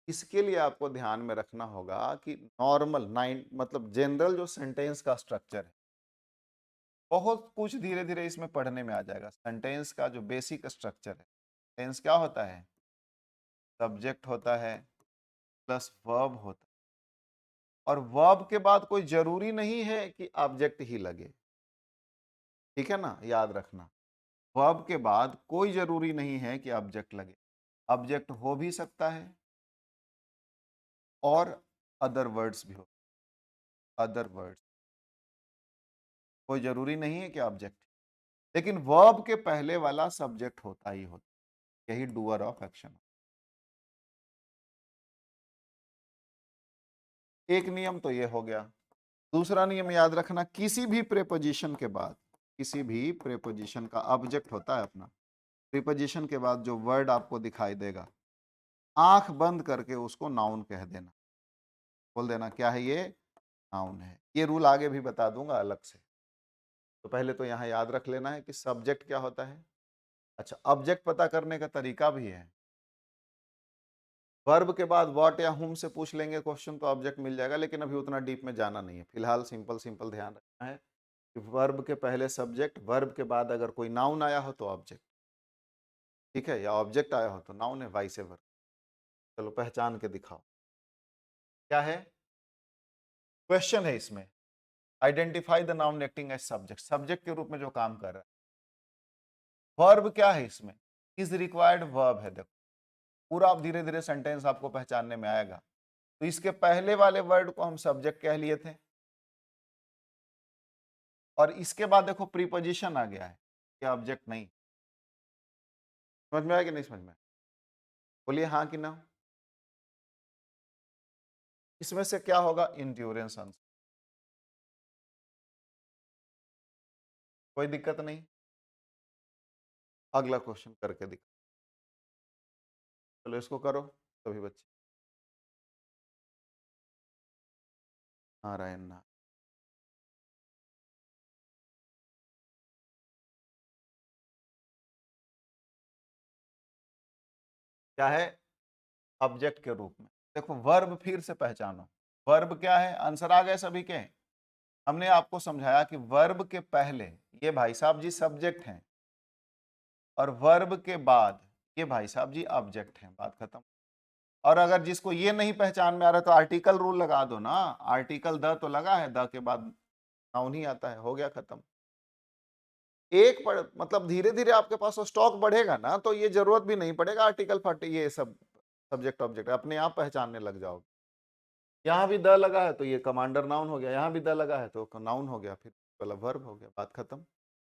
इसके लिए आपको ध्यान में रखना होगा कि नॉर्मल 9 मतलब जनरल जो सेंटेंस का स्ट्रक्चर है, बहुत कुछ धीरे धीरे इसमें पढ़ने में आ जाएगा। सेंटेंस का जो बेसिक स्ट्रक्चर है, सेंटेंस क्या होता है? सब्जेक्ट होता है प्लस वर्ब होता है, और वर्ब के बाद कोई जरूरी नहीं है कि ऑब्जेक्ट ही लगे, ठीक है ना? याद रखना, वर्ब के बाद कोई जरूरी नहीं है कि ऑब्जेक्ट लगे। ऑब्जेक्ट हो भी सकता है और अदर वर्ड्स भी हो, अदर वर्ड्स, कोई जरूरी नहीं है कि ऑब्जेक्ट, लेकिन वर्ब के पहले वाला सब्जेक्ट होता ही होता, यही डूअर ऑफ एक्शन। एक नियम तो ये हो गया। दूसरा नियम याद रखना, किसी भी प्रेपोजिशन के बाद, किसी भी प्रेपोजिशन का ऑब्जेक्ट होता है अपना, प्रीपोजिशन के बाद जो वर्ड आपको दिखाई देगा, आंख बंद करके उसको नाउन कह देना, बोल देना क्या है ये? नाउन है। ये रूल आगे भी बता दूंगा अलग से, तो पहले तो यहाँ याद रख लेना है कि सब्जेक्ट क्या होता है। अच्छा, ऑब्जेक्ट पता करने का तरीका भी है। वर्ब के बाद व्हाट या हुम से पूछ लेंगे क्वेश्चन तो ऑब्जेक्ट मिल जाएगा, लेकिन अभी उतना डीप में जाना नहीं है, फिलहाल सिंपल सिंपल ध्यान रखना है कि वर्ब के पहले सब्जेक्ट, वर्ब के बाद अगर कोई नाउन आया हो तो ऑब्जेक्ट, ठीक है? या ऑब्जेक्ट आया हो तो नाउन है, वाइस एवर। चलो पहचान के दिखाओ क्या है। क्वेश्चन है इसमें, identify the noun acting as subject, subject के रूप में जो काम कर रहा है। वर्ब क्या है इसमें? इज रिक्वायर्ड वर्ब है। देखो पूरा आप धीरे धीरे सेंटेंस आपको पहचानने में आएगा। तो इसके पहले वाले वर्ड को हम सब्जेक्ट कह लिए थे, और इसके बाद देखो प्रीपोजिशन आ गया है, क्या ऑब्जेक्ट नहीं। समझ में आया कि नहीं समझ में? बोलिए हाँ कि ना। इसमें से क्या होगा? इंड्योरेंस आंसर, कोई दिक्कत नहीं। अगला क्वेश्चन करके दिखा, चलो इसको करो सभी बच्चे। नारायण नारायण। क्या है? ऑब्जेक्ट के रूप में। देखो वर्ब फिर से पहचानो, वर्ब क्या है? आंसर आ गए सभी के। हमने आपको समझाया कि वर्ब के पहले ये भाई साहब जी सब्जेक्ट हैं, और वर्ब के बाद ये भाई साहब जी ऑब्जेक्ट हैं, बात खत्म। और अगर जिसको ये नहीं पहचान में आ रहा तो आर्टिकल रूल लगा दो ना, आर्टिकल द तो लगा है, द के बाद नाउन ही आता है, हो गया खत्म। एक पढ़ मतलब धीरे धीरे आपके पास स्टॉक बढ़ेगा ना, तो ये जरूरत भी नहीं पड़ेगा आर्टिकल फट ये सब सब्जेक्ट ऑब्जेक्ट, अपने आप पहचानने लग जाओगे। यहाँ भी द लगा है तो ये कमांडर नाउन हो गया, यहाँ भी द लगा है तो नाउन हो गया, फिर वाला वर्ब हो गया, बात खत्म।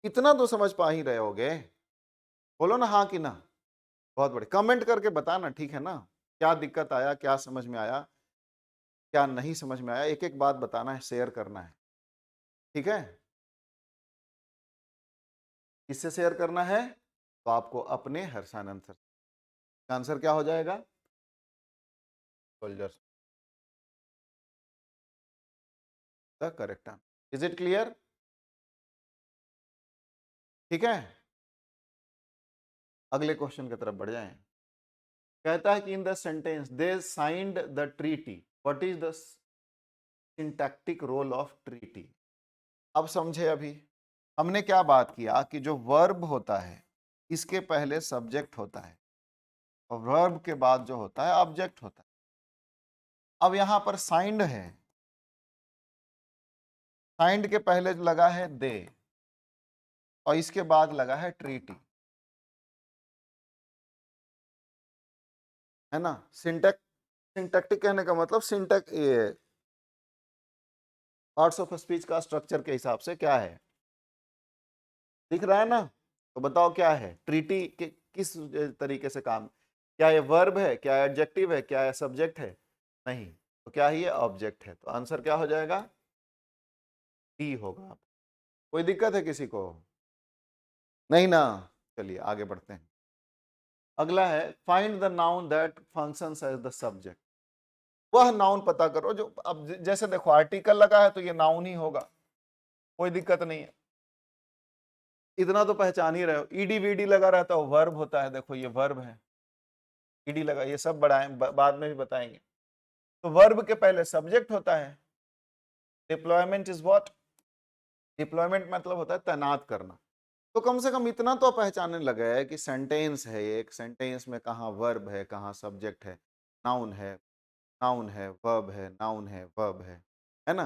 इतना तो समझ पा ही रहे होगे, बोलो ना हाँ कि ना। बहुत बड़े, कमेंट करके बताना, ठीक है ना, क्या दिक्कत आया, क्या समझ में आया, क्या नहीं समझ में आया, एक एक बात बताना है, शेयर करना है, ठीक है। किससे शेयर करना है? तो आपको अपने हर्षानंद सर। आंसर क्या हो जाएगा? Soldiers, the correct answer. Is it clear? ठीक है, अगले क्वेश्चन की तरफ बढ़ जाएं। कहता है कि in the sentence they signed the treaty, what is the syntactic role of treaty? अब समझे, अभी हमने क्या बात किया कि जो वर्ब होता है इसके पहले सब्जेक्ट होता है और वर्ब के बाद जो होता है ऑब्जेक्ट होता है। अब यहां पर साइंड है, साइंड के पहले लगा है दे और इसके बाद लगा है ट्रीटी, है ना। सिंटैक्टिक कहने का मतलब सिंटैक्ट, ये पार्ट्स ऑफ स्पीच का स्ट्रक्चर के हिसाब से क्या है, दिख रहा है ना। तो बताओ क्या है, ट्रीटी के किस तरीके से काम, क्या ये वर्ब है, क्या एडजेक्टिव है, क्या ये सब्जेक्ट है? नहीं, तो क्या ही ये ऑब्जेक्ट है। तो आंसर क्या हो जाएगा? डी होगा। कोई दिक्कत है किसी को? नहीं ना। चलिए आगे बढ़ते हैं। अगला है find the noun that functions as the subject. वह नाउन पता करो जो, अब जैसे देखो आर्टिकल लगा है तो ये नाउन ही होगा, कोई दिक्कत नहीं है, इतना तो पहचान ही रहे हो। ईडी वीडी लगा रहता है वर्ब होता है, देखो ये वर्ब है, ईडी लगा, ये सब बाद में भी बताएंगे। तो वर्ब के पहले सब्जेक्ट होता है। Deployment is what? डिप्लॉयमेंट मतलब होता है तैनात करना। तो कम से कम इतना तो पहचानने लगे है कि सेंटेंस है, एक सेंटेंस में कहाँ वर्ब है, कहाँ सब्जेक्ट है, नाउन है, नाउन है, वर्ब है, नाउन है, वर्ब है ना।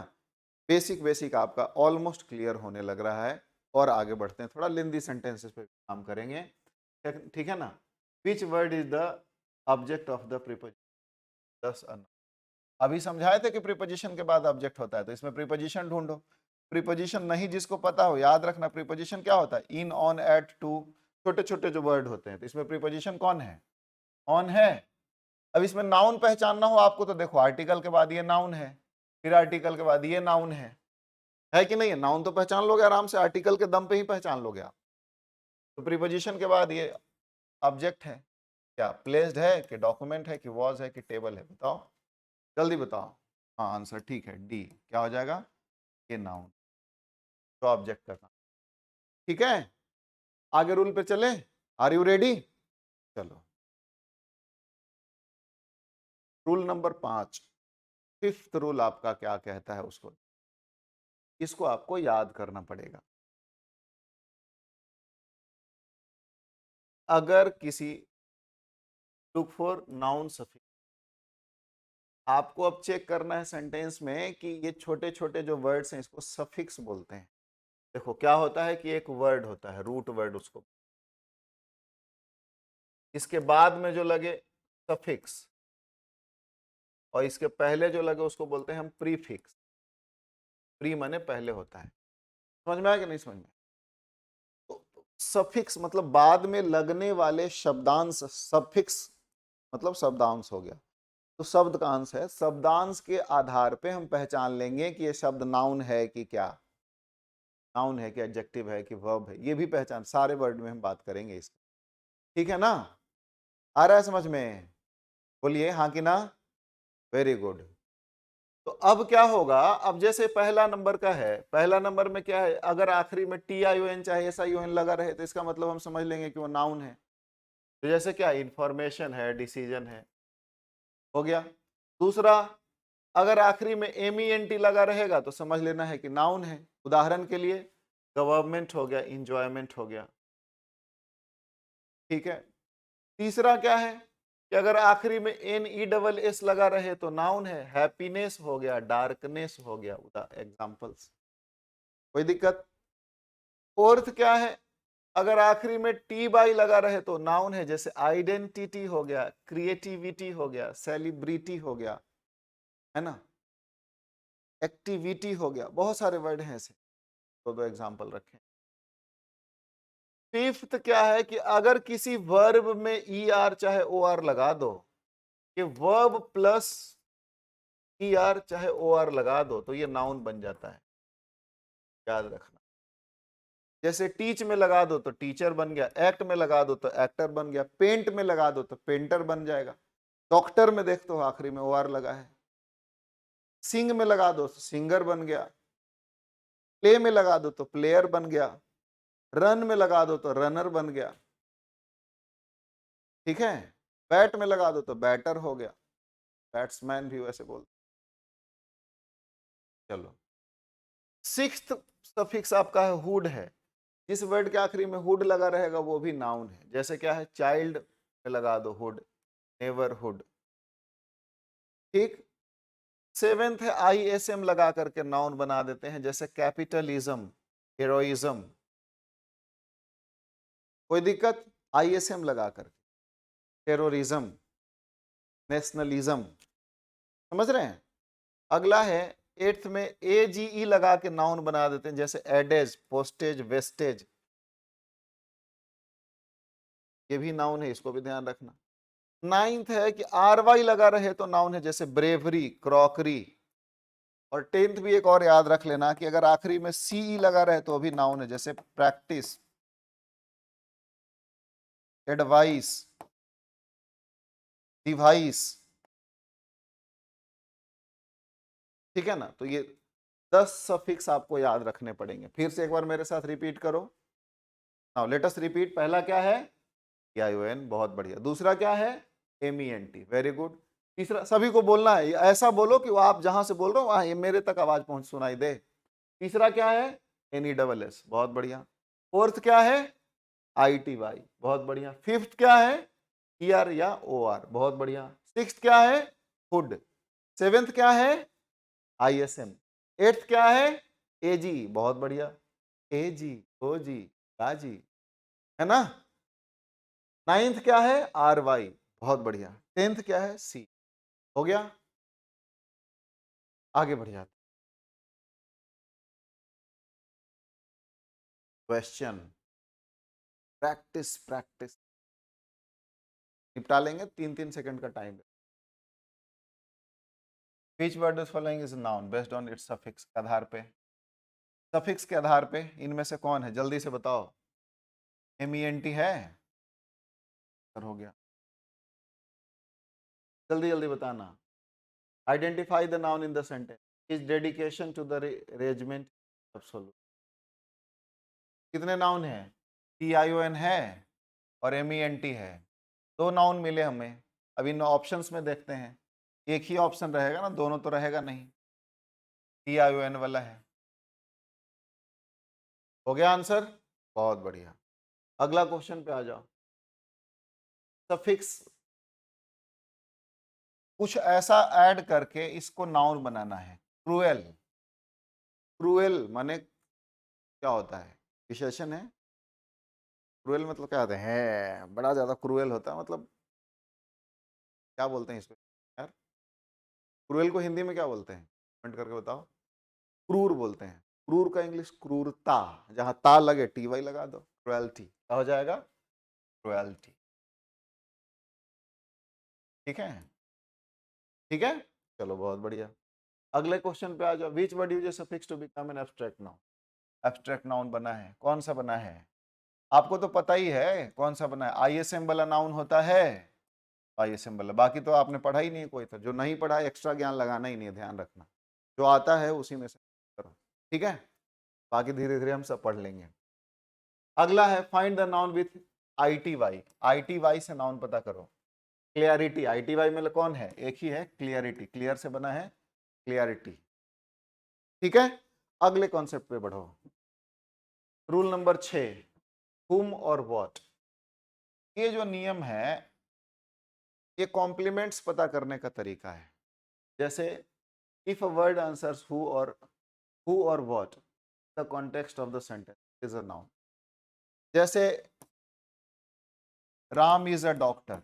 बेसिक बेसिक आपका ऑलमोस्ट क्लियर होने लग रहा है। और आगे बढ़ते हैं, थोड़ा लेंदी सेंटेंसेस पे काम करेंगे, ठीक है ना। विच word is the object of the preposition? दस अभी समझाए थे कि प्रीपोजिशन के बाद ऑब्जेक्ट होता है, तो इसमें प्रीपोजिशन ढूंढो। प्रीपोजिशन नहीं जिसको पता हो, याद रखना प्रीपोजिशन क्या होता है, इन, ऑन, एट, टू, छोटे छोटे जो वर्ड होते हैं। तो इसमें प्रीपोजिशन कौन है? ऑन है। अब इसमें नाउन पहचानना हो आपको तो देखो आर्टिकल के बाद ये नाउन है, फिर आर्टिकल के बाद ये नाउन है कि नहीं है? नाउन तो पहचान लोगे आराम से, आर्टिकल के दम पे ही पहचान लोगे आप। तो प्रीपोजिशन के बाद ये ऑब्जेक्ट है, क्या प्लेस्ड है कि डॉक्यूमेंट है कि वॉज है कि टेबल है? बताओ, जल्दी बताओ। हाँ आंसर ठीक है, डी। क्या हो जाएगा? ये नाउन, तो ऑब्जेक्ट करना। ठीक है, आगे रूल पे चले। Are you ready? चलो, रूल नंबर 5, फिफ्थ रूल आपका क्या कहता है, उसको इसको आपको याद करना पड़ेगा। अगर किसी, लुक फॉर नाउन सफिक्स, आपको अब चेक करना है सेंटेंस में कि ये छोटे छोटे जो वर्ड्स हैं इसको सफिक्स बोलते हैं। देखो क्या होता है कि एक वर्ड होता है रूट वर्ड, उसको इसके बाद में जो लगे सफिक्स, और इसके पहले जो लगे उसको बोलते हैं हम प्रीफिक्स। प्री माने पहले होता है, समझ में आया कि नहीं समझ में? तो सफिक्स मतलब बाद में लगने वाले शब्दांश, सफिक्स मतलब शब्दांश हो गया। तो शब्द का अंश है, शब्दांश के आधार पे हम पहचान लेंगे कि ये शब्द नाउन है कि क्या, नाउन है कि एडजेक्टिव है कि वर्ब है, ये भी पहचान, सारे वर्ड में हम बात करेंगे इसकी। ठीक है ना, आ रहा है समझ में? बोलिए हाँ कि ना। Very good. तो अब क्या होगा, अब जैसे पहला नंबर का है, पहला नंबर में क्या है, अगर आखिरी में टी आई ओ एन चाहे एस आई ओ एन लगा रहे तो इसका मतलब हम समझ लेंगे कि वो नाउन है। तो जैसे क्या, इंफॉर्मेशन है, डिसीजन है, हो गया। दूसरा, अगर आखिरी में एम ई एन टी लगा रहेगा तो समझ लेना है कि नाउन है। उदाहरण के लिए गवर्नमेंट हो गया, इंजॉयमेंट हो गया। ठीक है। तीसरा क्या है कि अगर आखिरी में एन ई डबल एस लगा रहे तो नाउन है, हैप्पीनेस हो गया, डार्कनेस हो गया, एग्जांपल्स। कोई दिक्कत? फोर्थ क्या है अगर आखिरी में टी बाई लगा रहे तो नाउन है, जैसे आइडेंटिटी हो गया, क्रिएटिविटी हो गया, सेलिब्रिटी हो गया, है ना, एक्टिविटी हो गया, बहुत सारे वर्ड हैं ऐसे, तो दो एग्जांपल रखें। फिफ्थ क्या है कि अगर किसी वर्ब में ई आर चाहे ओ आर लगा दो, कि वर्ब प्लस ई आर चाहे ओ आर लगा दो तो ये नाउन बन जाता है, याद रखना। जैसे टीच में लगा दो तो टीचर बन गया, एक्ट में लगा दो तो एक्टर बन गया, पेंट में लगा दो तो पेंटर बन जाएगा, डॉक्टर में देख तो आखिरी में ओ आर लगा है, सिंग में लगा दो तो सिंगर बन गया, प्ले में लगा दो तो प्लेयर बन गया, रन में लगा दो तो रनर बन गया, ठीक है, बैट में लगा दो तो बैटर हो गया, बैट्समैन भी वैसे बोलते। चलो, सिक्स्थ सफिक्स आपका है हुड है, जिस वर्ड के आखिरी में हुड लगा रहेगा वो भी नाउन है, जैसे क्या है, चाइल्ड में लगा दो हुड, नेबरहुड, ठीक। सेवेंथ है आई एस एम लगा करके नाउन बना देते हैं, जैसे कैपिटलिज्म, हेरोइज्म, कोई दिक्कत, आई एस एम लगा करके, टेररिज्म, नेशनलिज्म, समझ रहे हैं। अगला है एट्थ में ए जी ई लगा के नाउन बना देते हैं, जैसे एडेज, पोस्टेज, वेस्टेज, ये भी नाउन है, इसको भी ध्यान रखना। नाइन्थ है कि आर वाई लगा रहे तो नाउन है, जैसे ब्रेवरी, क्रॉकरी। और टेंथ भी एक और याद रख लेना कि अगर आखिरी में सी ई लगा रहे तो भी नाउन है, जैसे प्रैक्टिस, एडवाइस, डिवाइस, ठीक है ना। तो ये 10 सफिक्स आपको याद रखने पड़ेंगे, फिर से एक बार मेरे साथ रिपीट करो। Now let us repeat. पहला क्या है, EION, बहुत बढ़िया। दूसरा क्या है, MENT, वेरी गुड। तीसरा, सभी को बोलना है, ऐसा बोलो कि वो आप जहां से बोल रहे हो वहां ये मेरे तक आवाज पहुंच सुनाई दे। तीसरा क्या है, NESS, बहुत बढ़िया। फोर्थ क्या है, ITY, बहुत बढ़िया। फिफ्थ क्या है, ER या OR, बहुत बढ़िया। सिक्स्थ क्या है, हुड। सेवेंथ क्या है, ISM। एट्थ क्या है, AG, बहुत बढ़िया, AG, OG, गाजी, है ना। नाइन्थ क्या है, RY, बहुत बढ़िया। टेंथ क्या है, C, हो गया। आगे बढ़ जाते, क्वेश्चन, प्रैक्टिस प्रैक्टिस, निपटा लेंगे, 3-3 सेकंड का टाइम है। Which word is following is a noun based on its suffix के आधार पे, सफिक्स के आधार पे इनमें से कौन है, जल्दी से बताओ। MENT है, सर हो गया, जल्दी जल्दी बताना। Identify the noun in the sentence, is dedication to the regiment, absolute. कितने नाउन है, TION है और MENT है, दो नाउन मिले हमें। अब इन ऑप्शंस में देखते हैं, एक ही ऑप्शन रहेगा ना, दोनों तो रहेगा नहीं, TION वाला है। हो गया आंसर, बहुत बढ़िया। अगला क्वेश्चन पे आ जाओ। सफिक्स कुछ ऐसा ऐड करके इसको नाउन बनाना है, क्रूएल। क्रूएल माने क्या होता है, विशेषण है। क्रूएल मतलब क्या होता है, बड़ा ज्यादा क्रूएल होता है, मतलब क्या बोलते हैं इसको यार, क्रूएल को हिंदी में क्या बोलते हैं, कमेंट करके बताओ। क्रूर बोलते हैं, क्रूर का इंग्लिश क्रूरता, जहां ता लगे TY लगा दो, क्रुएल्टी, क्या हो जाएगा, क्रुएल्टी, ठीक है, ठीक है। चलो बहुत बढ़िया, अगले क्वेश्चन पे आ जाओ। Which word uses suffix to become an abstract noun, abstract noun बना है, कौन सा बना है, आपको तो पता ही है कौन सा बना है। ISM वाला नाउन होता है, ISM वाला, बाकी तो आपने पढ़ा ही नहीं कोई, तो जो नहीं पढ़ा है एक्स्ट्रा ज्ञान लगाना ही नहीं है, ध्यान रखना, जो आता है उसी में से करो, ठीक है, बाकी धीरे धीरे हम सब पढ़ लेंगे। अगला है find the noun with ITY, ITY से नाउन पता करो। क्लियरिटी, ITY में कौन है, एक ही है, क्लियरिटी, क्लियर से बना है, क्लियरिटी, ठीक है। अगले कॉन्सेप्ट पे बढ़ो, रूल नंबर 6, whom और what। ये जो नियम है, ये कॉम्प्लीमेंट्स पता करने का तरीका है। जैसे if a word answers who और what, the context of the sentence is a noun. जैसे राम इज अ डॉक्टर,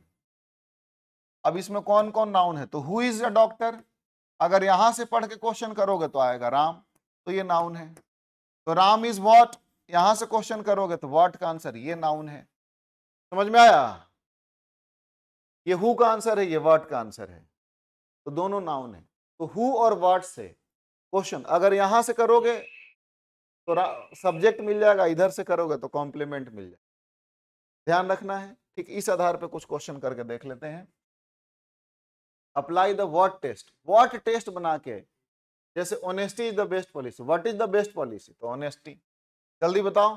अब इसमें कौन कौन नाउन है? तो हु इज अ डॉक्टर, अगर यहां से पढ़ के क्वेश्चन करोगे तो आएगा राम, तो ये नाउन है। तो राम इज व्हाट, यहां से क्वेश्चन करोगे तो व्हाट का आंसर ये नाउन है। समझ में आया? ये हु का आंसर है, ये व्हाट का आंसर है, तो दोनों नाउन है। तो हु और व्हाट से क्वेश्चन अगर यहां से करोगे तो सब्जेक्ट मिल जाएगा, इधर से करोगे तो कॉम्प्लीमेंट मिल जाएगा। ध्यान रखना है। ठीक, इस आधार पे कुछ क्वेश्चन करके देख लेते हैं। Apply the what test, what test बना के, जैसे honesty is the best policy, what is the best policy, तो ऑनेस्टी। जल्दी बताओ,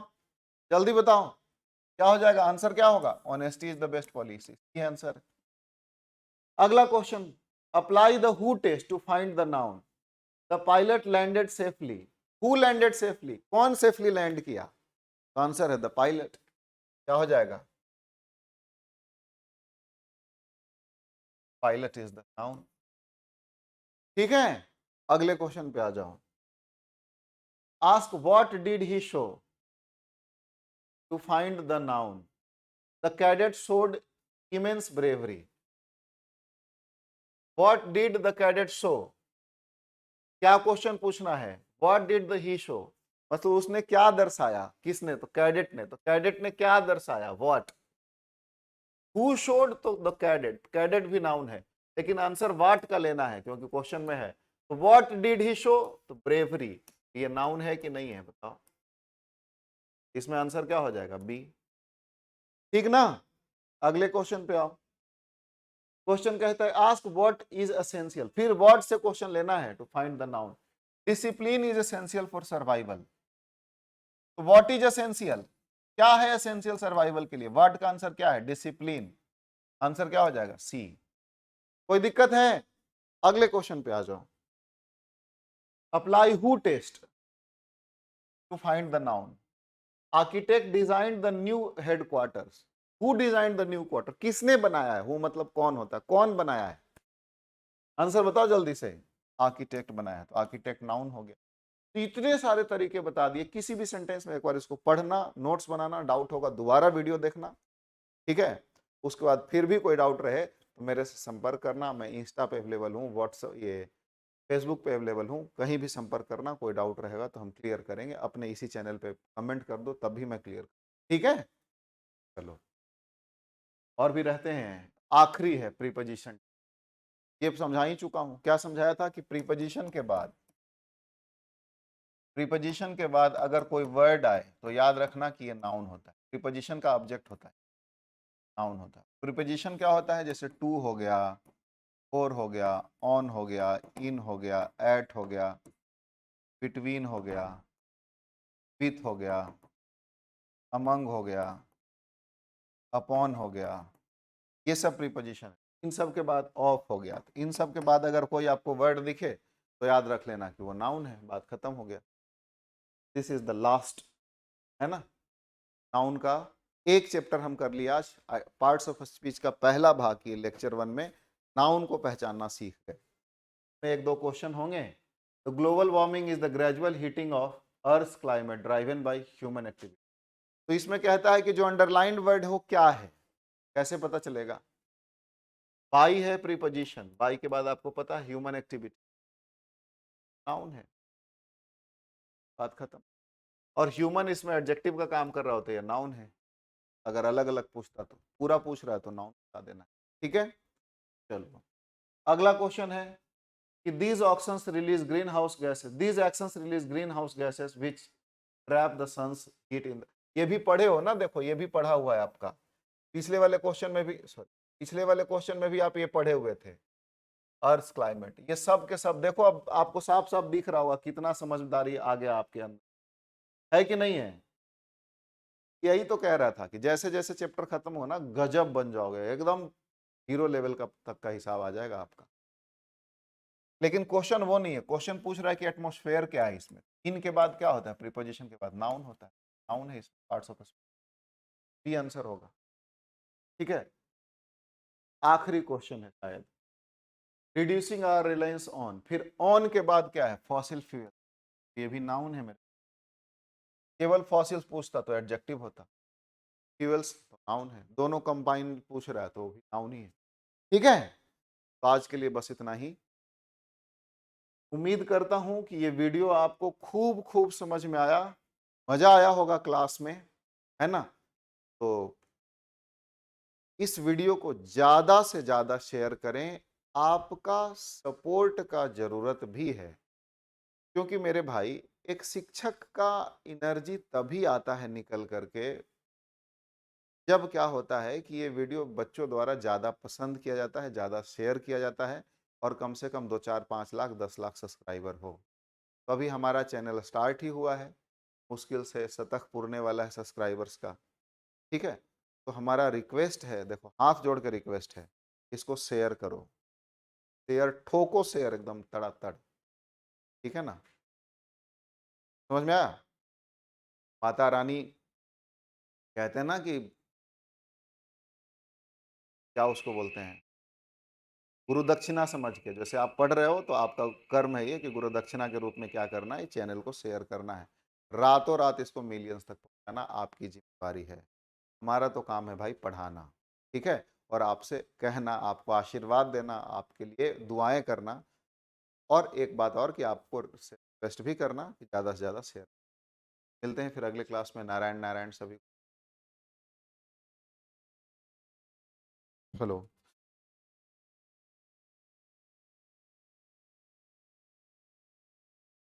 जल्दी बताओ क्या हो जाएगा, आंसर क्या होगा? Honesty is the best policy, ये आंसर। अगला question, apply the who test to find the noun. The pilot landed safely, who landed safely, कौन सेफली लैंड किया? तो आंसर है द पायलट। क्या हो जाएगा? Pilot is the noun. ठीक है, अगले क्वेश्चन पे आ जाओ। Ask what did he show to find the noun. The cadet showed immense bravery. What did the cadet show, क्या क्वेश्चन पूछना है? What did the he show, मतलब उसने क्या दर्शाया, किसने? तो कैडेट ने। तो कैडेट ने क्या दर्शाया? व्हाट। हु शोड, तो द कैडेट, कैडेट भी नाउन है, लेकिन आंसर व्हाट का लेना है क्योंकि क्वेश्चन में है। तो व्हाट डिड ही शो, तो ब्रेवरी, ये नाउन है कि नहीं है बताओ? इसमें आंसर क्या हो जाएगा? बी। ठीक ना, अगले क्वेश्चन पे आओ। क्वेश्चन कहता है आस्क व्हाट इज एसेंशियल, फिर व्हाट से क्वेश्चन लेना है to find the noun. Discipline is essential for survival, तो व्हाट इज एसेंशियल, क्या है एसेंशियल सर्वाइवल के लिए? व्हाट का आंसर क्या है? डिसिप्लिन, आंसर क्या हो जाएगा? सी। कोई दिक्कत है? अगले क्वेश्चन पे आ जाओ। Apply who test to find the noun. Architect design the new headquarters, who design the new quarter, किसने बनाया है? हु मतलब कौन होता है, कौन बनाया है? आंसर बताओ जल्दी से। आर्किटेक्ट बनाया है, तो आर्किटेक्ट नाउन हो गया। तो इतने सारे तरीके बता दिए, किसी भी सेंटेंस में एक बार इसको पढ़ना, नोट्स बनाना, डाउट होगा दोबारा वीडियो देखना, ठीक है? उसके बाद फिर भी कोई डाउट रहे तो मेरे से संपर्क करना, मैं इंस्टा पे अवेलेबल हूँ, व्हाट्सएप ये फेसबुक पे अवेलेबल हूँ, कहीं भी संपर्क करना, कोई डाउट रहेगा तो हम क्लियर करेंगे। अपने इसी चैनल पे कमेंट कर दो तब भी मैं क्लियर, ठीक है? चलो, और भी रहते हैं। आखिरी है प्रीपोजिशन, ये समझा ही चुका हूँ। क्या समझाया था कि प्रीपोजिशन के बाद अगर कोई वर्ड आए तो याद रखना कि ये नाउन होता है। प्रीपोजिशन का ऑब्जेक्ट होता है, नाउन होता है। प्रीपोजिशन क्या होता है? जैसे टू हो गया, फोर हो गया, ऑन हो गया, इन हो गया, एट हो गया, बिटवीन हो गया, विथ हो गया, अमंग हो गया, अपॉन हो गया, ये सब प्रीपोजिशन है। इन सब के बाद ऑफ हो गया। तो इन सब के बाद अगर कोई आपको वर्ड दिखे तो याद रख लेना कि वो नाउन है, बात खत्म हो गया। दिस इज द लास्ट, है ना, नाउन का एक चैप्टर हम कर लिया आज। पार्ट्स ऑफ स्पीच का पहला भाग की लेक्चर 1 में नाउन को पहचानना सीख गए। में एक दो क्वेश्चन होंगे। तो global warming is the gradual heating of earth climate driven by human activity. तो इसमें कहता है कि जो अंडरलाइंड वर्ड है वो क्या है, कैसे पता चलेगा? बाई है प्रीपोजिशन, बाई के बाद आपको पता है ह्यूमन एक्टिविटी, नाउन है, बात खत्म। और ह्यूमन इसमें एडजेक्टिव का काम कर रहा होता है, ये नाउन है। अगर अलग अलग पूछता तो, पूरा पूछ रहा है तो नाउन बता देना, ठीक है? चलो, अगला क्वेश्चन है कि these actions release greenhouse gases, these actions release greenhouse gases which trap the sun's heat in the, ये भी पढ़े हो ना, देखो ये भी पढ़ा हुआ है आपका, पिछले वाले क्वेश्चन में भी, सॉरी पिछले वाले क्वेश्चन में भी आप ये पढ़े हुए थे। अर्थ क्लाइमेट, ये सब के सब देखो, अब आपको साफ साफ दिख रहा होगा कितना समझदारी आ गया आपके अंदर, है कि नहीं है? यही तो कह रहा था कि जैसे जैसे चैप्टर खत्म हो ना, गजब बन जाओगे एकदम, हीरो लेवल का तक का हिसाब आ जाएगा आपका। लेकिन क्वेश्चन वो नहीं है, क्वेश्चन पूछ रहा है कि एटमॉस्फेयर क्या है इसमें। इन के बाद क्या होता है? प्रीपोजिशन के बाद नाउन होता है, नाउन है इस parts of speech, B answer होगा, ठीक है? आखिरी क्वेश्चन है शायद, रिड्यूसिंग आवर रिलायंस ऑन, फिर ऑन के बाद क्या है? फॉसिल फ्यूल, ये भी नाउन है मेरे, केवल फॉसिल्स पूछता तो एडजेक्टिव होता, फ्यूल्स तो नाउन है, दोनों कंबाइन पूछ रहा है तो वो भी नाउन ही है। ठीक है, तो आज के लिए बस इतना ही। उम्मीद करता हूं कि ये वीडियो आपको खूब खूब समझ में आया, मजा आया होगा क्लास में, है ना। तो इस वीडियो को ज्यादा से ज्यादा शेयर करें, आपका सपोर्ट का जरूरत भी है, क्योंकि मेरे भाई एक शिक्षक का एनर्जी तभी आता है निकल करके जब क्या होता है कि ये वीडियो बच्चों द्वारा ज़्यादा पसंद किया जाता है, ज़्यादा शेयर किया जाता है और कम से कम 2, 4, 5 लाख, 10 लाख सब्सक्राइबर हो। तो अभी हमारा चैनल स्टार्ट ही हुआ है, मुश्किल से शतक पुरने वाला है सब्सक्राइबर्स का, ठीक है? तो हमारा रिक्वेस्ट है, देखो हाथ जोड़ के रिक्वेस्ट है, इसको शेयर करो, शेयर ठोको, शेयर एकदम तड़ातड़, ठीक है ना? समझ में आया? माता रानी कहते हैं ना कि क्या उसको बोलते हैं, गुरु दक्षिणा समझ के, जैसे आप पढ़ रहे हो तो आपका कर्म है ये कि गुरु दक्षिणा के रूप में क्या करना है, चैनल को शेयर करना है, रातों रात इसको मिलियंस तक पहुंचाना आपकी जिम्मेदारी है। हमारा तो काम है भाई पढ़ाना, ठीक है, और आपसे कहना, आपको आशीर्वाद देना, आपके लिए दुआएं करना, और एक बात और कि आपको रिक्वेस्ट भी करना कि ज़्यादा से ज़्यादा शेयर। मिलते हैं फिर अगले क्लास में। नारायण नारायण सभी। हेलो।